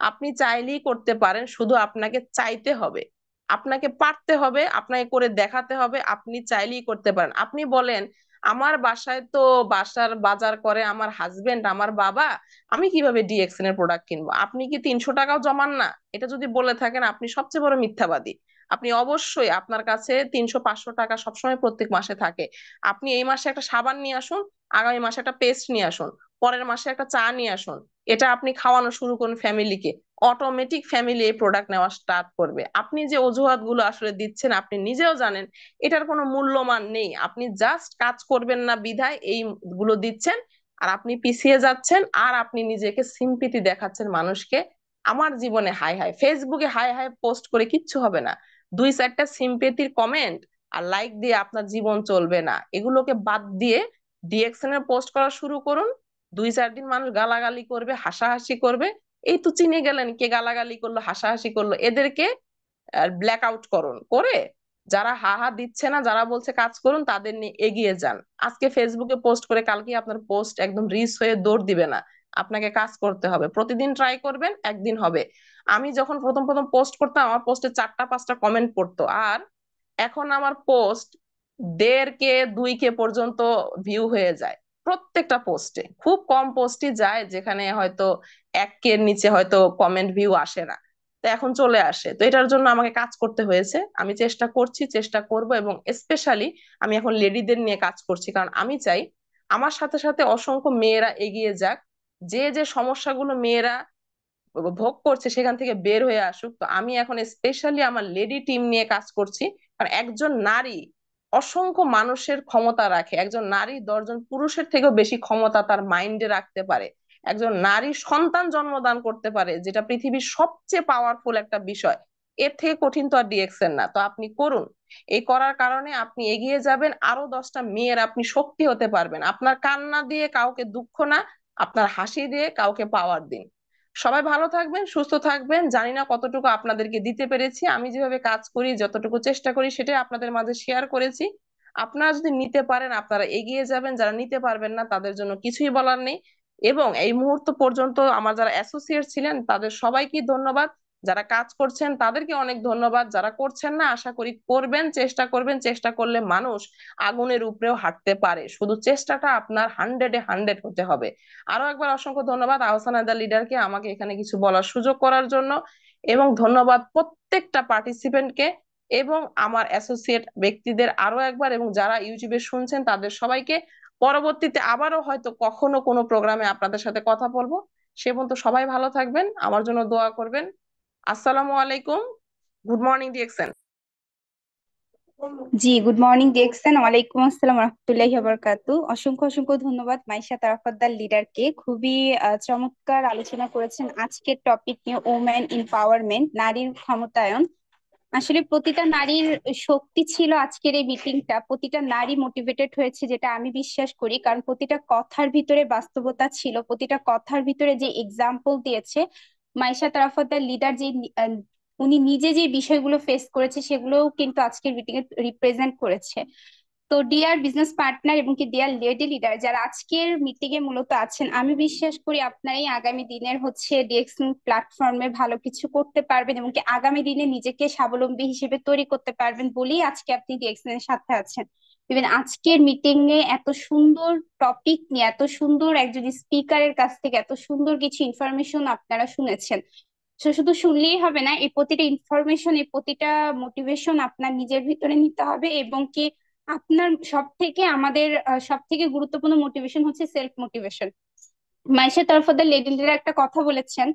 আপনি চাইলেই করতে পারেন, শুধু আপনাকে চাইতে হবে, আপনাকে পারতে হবে, আপনাকে করে দেখাতে হবে। আপনি চাইলেই করতে পারেন। আপনি বলেন, আমার বাসায় তো বাসার বাজার করে আমার হাজবেন্ড, আমার বাবা, আমি কিভাবে ডিএক্সএন এর প্রোডাক্ট কিনবো? আপনি কি 300 টাকাও জমান না? এটা যদি বলে থাকেন, আপনি সবচেয়ে বড় মিথ্যাবাদী। আপনি অবশ্যই, আপনার কাছে 300-500 টাকা সবসময় প্রত্যেক মাসে থাকে। আপনি এই মাসে একটা সাবান নিয়ে আসুন, আগামী মাসে একটা পেস্ট নিয়ে আসুন, পরের মাসে একটা চা নিয়ে আসুন। এটা আপনি খাওয়ানো শুরু করুন ফ্যামিলিকে, অটোমেটিক ফ্যামিলি এই প্রোডাক্ট নেওয়া স্টার্ট করবে। আপনি যে অজুহাত গুলো আসলে দিচ্ছেন, আপনি নিজেও জানেন এটার কোনো মূল্যমান নেই। আপনি জাস্ট কাজ করবেন না বিধায় এই গুলো দিচ্ছেন, আর আপনি পিছিয়ে যাচ্ছেন, আর আপনি নিজেকে সিম্পিতি দেখাচ্ছেন মানুষকে। আমার জীবনে হাই হাই, ফেসবুকে হাই হাই পোস্ট করে কিচ্ছু হবে না। 2-4টা সিম্পেথির কমেন্ট আর লাইক দিয়ে আপনার জীবন চলবে না। এগুলোকে বাদ দিয়ে ডিএক্সএন এর পোস্ট করা শুরু করুন। 2-4 দিন মানুষ গালাগালি করবে, হাসাহাসি করবে। এই তো চিনে গেলেন কে গালাগালি করলো, হাসাহাসি করলো, এদেরকে ব্ল্যাক আউট করুন করে, যারা হা হা দিচ্ছে না, যারা বলছে কাজ করুন, তাদের নিয়ে এগিয়ে যান। আজকে ফেসবুকে পোস্ট করে কালকে আপনার পোস্ট একদম রিচ হয়ে দৌড় দিবে না। আপনাকে কাজ করতে হবে, প্রতিদিন ট্রাই করবেন, একদিন হবে। আমি যখন প্রথম প্রথম পোস্ট করতাম, আমার পোস্টে 4টা 5টা কমেন্ট পড়তো, আর এখন আমার পোস্ট 1.5K 2K পর্যন্ত ভিউ হয়ে যায় প্রত্যেকটা পোস্টে। খুব কম পোস্টই যায় যেখানে হয়তো 1K নিচে হয়তো কমেন্ট ভিউ আসে না। তো এখন চলে আসে। তো এটার জন্য আমাকে কাজ করতে হয়েছে, আমি চেষ্টা করছি, চেষ্টা করব। এবং স্পেশালি আমি এখন লেডিদের নিয়ে কাজ করছি, কারণ আমি চাই আমার সাথে সাথে অসংখ্য মেয়েরা এগিয়ে যাক। যে যে সমস্যাগুলো মেয়েরা ভোগ করছে সেখান থেকে বের হয়ে আসুক। তো আমি এখন স্পেশালি আমার লেডি টিম নিয়ে কাজ করছি। কারণ একজন নারী অসংখ্য মানুষের ক্ষমতা রাখে, একজন নারী 10জন পুরুষের থেকেও বেশি ক্ষমতা তার মাইন্ডে রাখতে পারে। একজন নারী সন্তান জন্মদান করতে পারে, যেটা পৃথিবীর সবচেয়ে পাওয়ারফুল একটা বিষয়। এর থেকে কঠিন তো আর ডিএক্সএন না। তো আপনি করুন। এই করার কারণে আপনি এগিয়ে যাবেন, আরো 10টা মেয়ের আপনি শক্তি হতে পারবেন। আপনার কান্না দিয়ে কাউকে দুঃখ না, আপনার হাসি দিয়ে কাউকে পাওয়ার দিন। সবাই ভালো থাকবেন, সুস্থ থাকবেন। জানি না কতটুকু আপনাদেরকে দিতে পেরেছি, আমি যেভাবে কাজ করি, যতটুকু চেষ্টা করি, সেটাই আপনাদের মাঝে শেয়ার করেছি। আপনারা যদি নিতে পারেন আপনারা এগিয়ে যাবেন, যারা নিতে পারবেন না তাদের জন্য কিছুই বলার নেই। এবং এই মুহূর্ত পর্যন্ত আমার যারা অ্যাসোসিয়েট ছিলেন তাদের সবাইকে ধন্যবাদ। যারা কাজ করছেন তাদেরকে অনেক ধন্যবাদ। যারা করছেন না, আশা করি করবেন, চেষ্টা করবেন। চেষ্টা করলে মানুষ আগুনের উপরেও হাঁটতে পারে, শুধু চেষ্টাটা আপনার 100-এ 100 হতে হবে। আরো একবার অসংখ্য ধন্যবাদ আহসান আদা লিডারকে আমাকে এখানে কিছু বলার সুযোগ করার জন্য। এবং ধন্যবাদ প্রত্যেকটা পার্টিসিপেন্টকে এবং আমার অ্যাসোসিয়েট ব্যক্তিদের আরো একবার, এবং যারা ইউটিউবে শুনছেন তাদের সবাইকে। পরবর্তীতে আবারও হয়তো কখনো কোনো প্রোগ্রামে আপনাদের সাথে কথা বলবো। সে পর্যন্ত সবাই ভালো থাকবেন, আমার জন্য দোয়া করবেন। আসসালামু আলাইকুম। Good morning DXN. জি, গুড মর্নিং ডিএক্সএন। ওয়ালাইকুম আসসালাম রহমতুল্লাহি বারাকাতু। অসংখ্য অসংখ্য ধন্যবাদ মাইশা তারাফাদ্দার লিডারকে। খুবই চমৎকার আলোচনা করেছেন আজকের টপিক নিয়ে, ওমেন এম্পাওয়ারমেন্ট, নারীর ক্ষমতায়ন। আসলে প্রতিটা নারীর শক্তি ছিল আজকের এই মিটিংটা, প্রতিটা নারী মোটিভেটেড হয়েছে, যেটা আমি বিশ্বাস করি। কারণ প্রতিটা কথার ভিতরে বাস্তবতা ছিল, প্রতিটা কথার ভিতরে যে এক্সাম্পল দিয়েছে মাইশা তারাফাদ্দার লিডার, যে উনি নিজে যে বিষয়গুলো ফেস করেছে সেগুলোও কিন্তু আজকের মিটিং এ রিপ্রেজেন্ট করেছে। তো ডিয়ার বিজনেস পার্টনার এবং কি ডিয়ার লেডি লিডার যারা আজকের মিটিং এ মূলত আছেন, আমি বিশ্বাস করি আপনারাই আগামী দিনের ডিএক্সএন প্ল্যাটফর্মে ভালো কিছু করতে পারবেন এবং কি আগামী দিনে নিজেকে স্বাবলম্বী হিসেবে তৈরি করতে পারবেন বলেই আজকে আপনি ডিএক্সএন এর সাথে আছেন। ইভেন আজকের মিটিং এ এত সুন্দর টপিক নিয়ে, এত সুন্দর একজন স্পিকারের কাছ থেকে এত সুন্দর কিছু ইনফরমেশন আপনারা শুনেছেন। তো শুধু শুনলেই হবে না, এই প্রতিটা ইনফরমেশন, এই প্রতিটা মোটিভেশন আপনার নিজের ভিতরে নিতে হবে। এবং কি আপনার সব থেকে গুরুত্বপূর্ণ মোটিভেশন হচ্ছে সেলফ মোটিভেশন। মাইশা তরফদার লেডিরা একটা কথা বলেছেন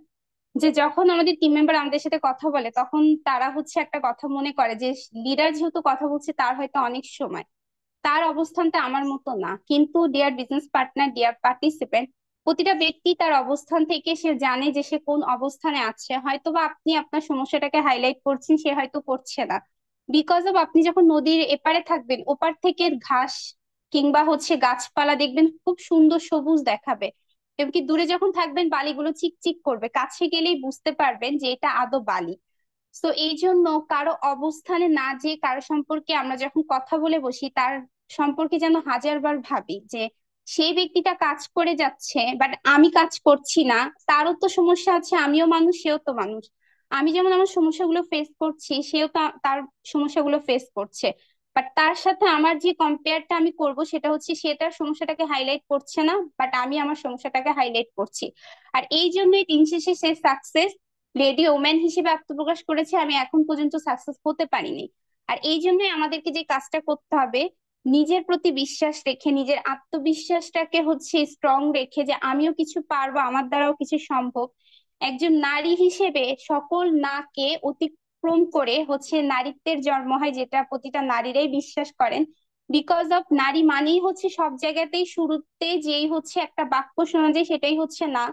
যে যখন আমাদের টিম মেম্বার আমাদের সাথে কথা বলে তখন তারা একটা কথা মনে করে যে লিডার যেহেতু কথা বলছে তার হয়তো অনেক সময়, তার অবস্থানটা আমার মতো না। কিন্তু dear business partner, dear participant, প্রতিটা ব্যক্তি তার অবস্থান থেকে সে জানে যে সে কোন অবস্থানে আছে। হয়তোবা আপনি আপনার সমস্যাটাকে হাইলাইট করছেন, সে হয়তো করছে না। বিকজ অফ আপনি যখন নদীর এপারে থাকবেন, ওপার থেকে ঘাস কিংবা গাছপালা দেখবেন খুব সুন্দর সবুজ দেখাবে, এবং কি দূরে যখন থাকবেন বালিগুলো চিকচিক করবে, কাছে গেলেই বুঝতে পারবেন যে এটা আদৌ বালি। তো এই জন্য কারো অবস্থানে না যে কারো সম্পর্কে আমরা যখন কথা বলে বসি, তার সম্পর্কে যেন হাজারবার ভাবি যে সেই ব্যক্তিটা কাজ করে যাচ্ছে বাট আমি কাজ করছি না। তারও তো সমস্যা আছে, আমিও মানুষ, সেও তো মানুষ। আমি যেমন আমার সমস্যাগুলো ফেস করছি, সেও তো তার সমস্যাগুলো ফেস করছে। বাট তার সাথে আমার যে কম্পেয়ারটা আমি করব সেটা হচ্ছে, সে তার সমস্যাটাকে হাইলাইট করছে না, বাট আমি আমার সমস্যাটাকে হাইলাইট করছি। আর এই জন্যই দিন শেষে সে সাকসেস লেডি ওম্যান হিসেবে আত্মপ্রকাশ করেছে, আমি এখন পর্যন্ত সাকসেস হতে পারিনি। আর এই জন্যই আমাদেরকে যে কাজটা করতে হবে, নিজের প্রতি বিশ্বাস রেখে, নিজের আত্মবিশ্বাসটাকে স্ট্রং রেখে, যে আমিও কিছু পারবো, আমার দ্বারাও কিছু সম্ভব। একজন নারী হিসেবে সকল নাকে অতিক্রম করে নারীত্বের জন্ম হয়, যেটা প্রতিটা নারীরাই বিশ্বাস করেন। বিকজ অফ নারী মানেই সব জায়গাতেই শুরুতে যেই একটা বাক্য শোনা যায়, সেটাই না।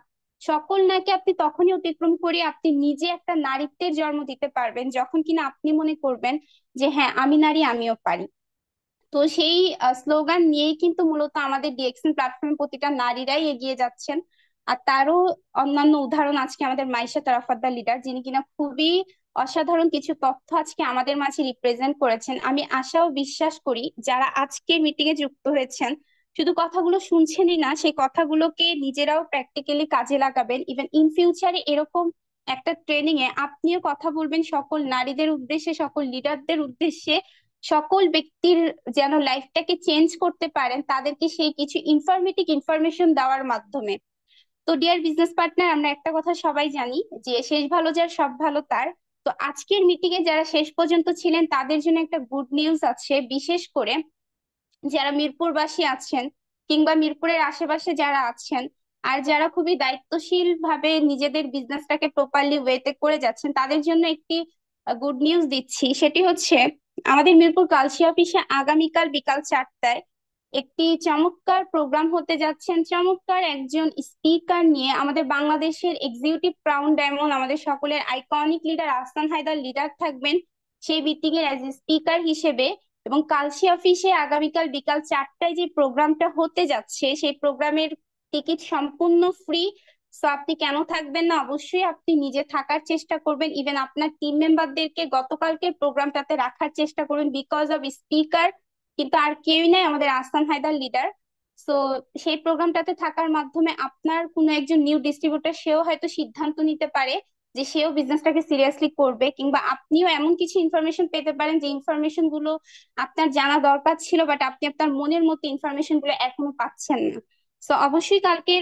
সকল নাকে আপনি তখনই অতিক্রম করে আপনি নিজে একটা নারীত্বের জন্ম দিতে পারবেন, যখন কিনা আপনি মনে করবেন যে হ্যাঁ, আমি নারী, আমিও পারি। তো সেই স্লোগান নিয়েই কিন্তু মূলত আমাদের ডিএক্সএন প্ল্যাটফর্মে প্রতিটা নারীরাই এগিয়ে যাচ্ছেন। আর তারও অন্যান্য উদাহরণ আজকে আমাদের মাইশা তারাফাদ্দার লিডার, যিনি কিনা খুবই অসাধারণ কিছু তথ্য আজকে আমাদের মাঝে রিপ্রেজেন্ট করেছেন। আমি আশা ও বিশ্বাস করি যারা আজকে মিটিং এ যুক্ত হয়েছেন, শুধু কথাগুলো শুনছেনই না, সেই কথাগুলোকে নিজেরাও প্র্যাকটিক্যালি কাজে লাগাবেন। ইভেন ইন ফিউচারে এরকম একটা ট্রেনিং এ আপনিও কথা বলবেন সকল নারীদের উদ্দেশ্যে, সকল লিডারদের উদ্দেশ্যে, সকল ব্যক্তির যেন লাইফটাকে চেঞ্জ করতে পারেন, তাদেরকে সেই কিছু ইনফরমেটিভ ইনফরমেশন দেওয়ার মাধ্যমে। তো ডিয়ার বিজনেস পার্টনার, আমরা একটা কথা সবাই জানি যে শেষ ভালো যার সব ভালো তার। তো আজকের মিটিং এ যারা শেষ পর্যন্ত ছিলেন তাদের জন্য একটা গুড নিউজ আছে। বিশেষ করে যারা মিরপুরবাসী আছেন কিংবা মিরপুরের আশেপাশে যারা আছেন, আর যারা খুবই দায়িত্বশীল ভাবে নিজেদের বিজনেসটাকে প্রপারলি ওয়েতে করে যাচ্ছেন, তাদের জন্য একটি গুড নিউজ দিচ্ছি। সেটি হচ্ছে, আমাদের মিরপুর কালসি অফিসে আগামীকাল বিকাল 4টায় একটি চমৎকার প্রোগ্রাম হতে যাচ্ছেন। চমৎকার একজন স্পিকার নিয়ে আমাদের বাংলাদেশের এক্সিকিউটিভ ক্রাউন ডায়মন্ড, আমাদের সকলের iconic leader Ahsan Haider leader থাকবেন সেই মিটিং এর অ্যাজ স্পিকার হিসেবে। এবং কালসি অফিসে আগামীকাল বিকাল 4টায় যে প্রোগ্রামটা হতে যাচ্ছে, সেই প্রোগ্রামের টিকিট সম্পূর্ণ ফ্রি। সো আপনি কেন থাকবেন না? অবশ্যই আপনি নিজে থাকার চেষ্টা করবেন। ইভেন আপনার টিম মেম্বারদেরকে গতকালকে প্রোগ্রামটাতে রাখার চেষ্টা করবেন, বিকজ অফ স্পিকার কিন্তু আর কেউই নাই, আমাদের আহসান হায়দার লিডার। সো সেই প্রোগ্রামটাতে থাকার মাধ্যমে আপনার কোনো একজন নিউ ডিস্ট্রিবিউটর, সেও হয়তো সিদ্ধান্ত নিতে পারে যে সেও বিজনেসটাকে সিরিয়াসলি করবে, কিংবা আপনিও এমন কিছু ইনফরমেশন পেতে পারেন যে ইনফরমেশন গুলো আপনার জানা দরকার ছিল, বাট আপনি আপনার মনের মতো ইনফরমেশন গুলো এখনো পাচ্ছেন না। তো অবশ্যই কালকে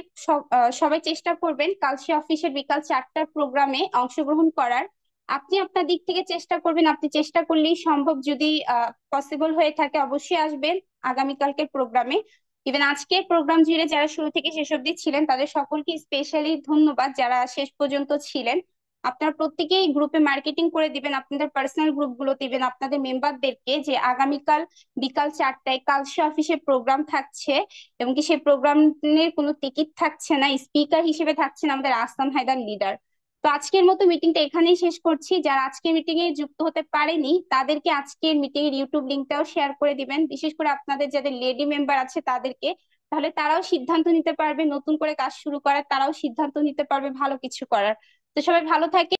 সবাই চেষ্টা করবেন কালসি অফিসের বিকাল 4টার প্রোগ্রামে অংশগ্রহণ করার। আপনি আপনার দিক থেকে চেষ্টা করবেন, আপনি চেষ্টা করলেই সম্ভব। যদি পসিবল হয়ে থাকে অবশ্যই আসবেন আগামীকালকের প্রোগ্রামে। ইভেন আজকের প্রোগ্রাম জুড়ে যারা শুরু থেকে শেষ অবধি ছিলেন, তাদের সকলকে স্পেশালি ধন্যবাদ। যারা শেষ পর্যন্ত ছিলেন, আপনারা প্রত্যেকেই গ্রুপে মার্কেটিং করে দিবেন, আপনাদের পার্সোনাল গ্রুপ গুলো দিবেন আপনাদের মেম্বারদেরকে, যে আগামীকাল বিকাল 4টায় কালসি অফিসে প্রোগ্রাম থাকছে, এবং কি সেই প্রোগ্রামের কোনো টিকিট থাকছে না, স্পিকার হিসেবে থাকছেন আমাদের আহসান হায়দার লিডার। তো আজকের মতো মিটিংটা এখানেই শেষ করছি। যারা আজকের মিটিং এ যুক্ত হতে পারেনি, তাদেরকে আজকের মিটিং এর ইউটিউব লিঙ্কটাও শেয়ার করে দিবেন, বিশেষ করে আপনাদের যাদের লেডি মেম্বার আছে তাদেরকে। তাহলে তারাও সিদ্ধান্ত নিতে পারবে নতুন করে কাজ শুরু করার, তারাও সিদ্ধান্ত নিতে পারবে ভালো কিছু করার। তো সবাই ভালো থাকে।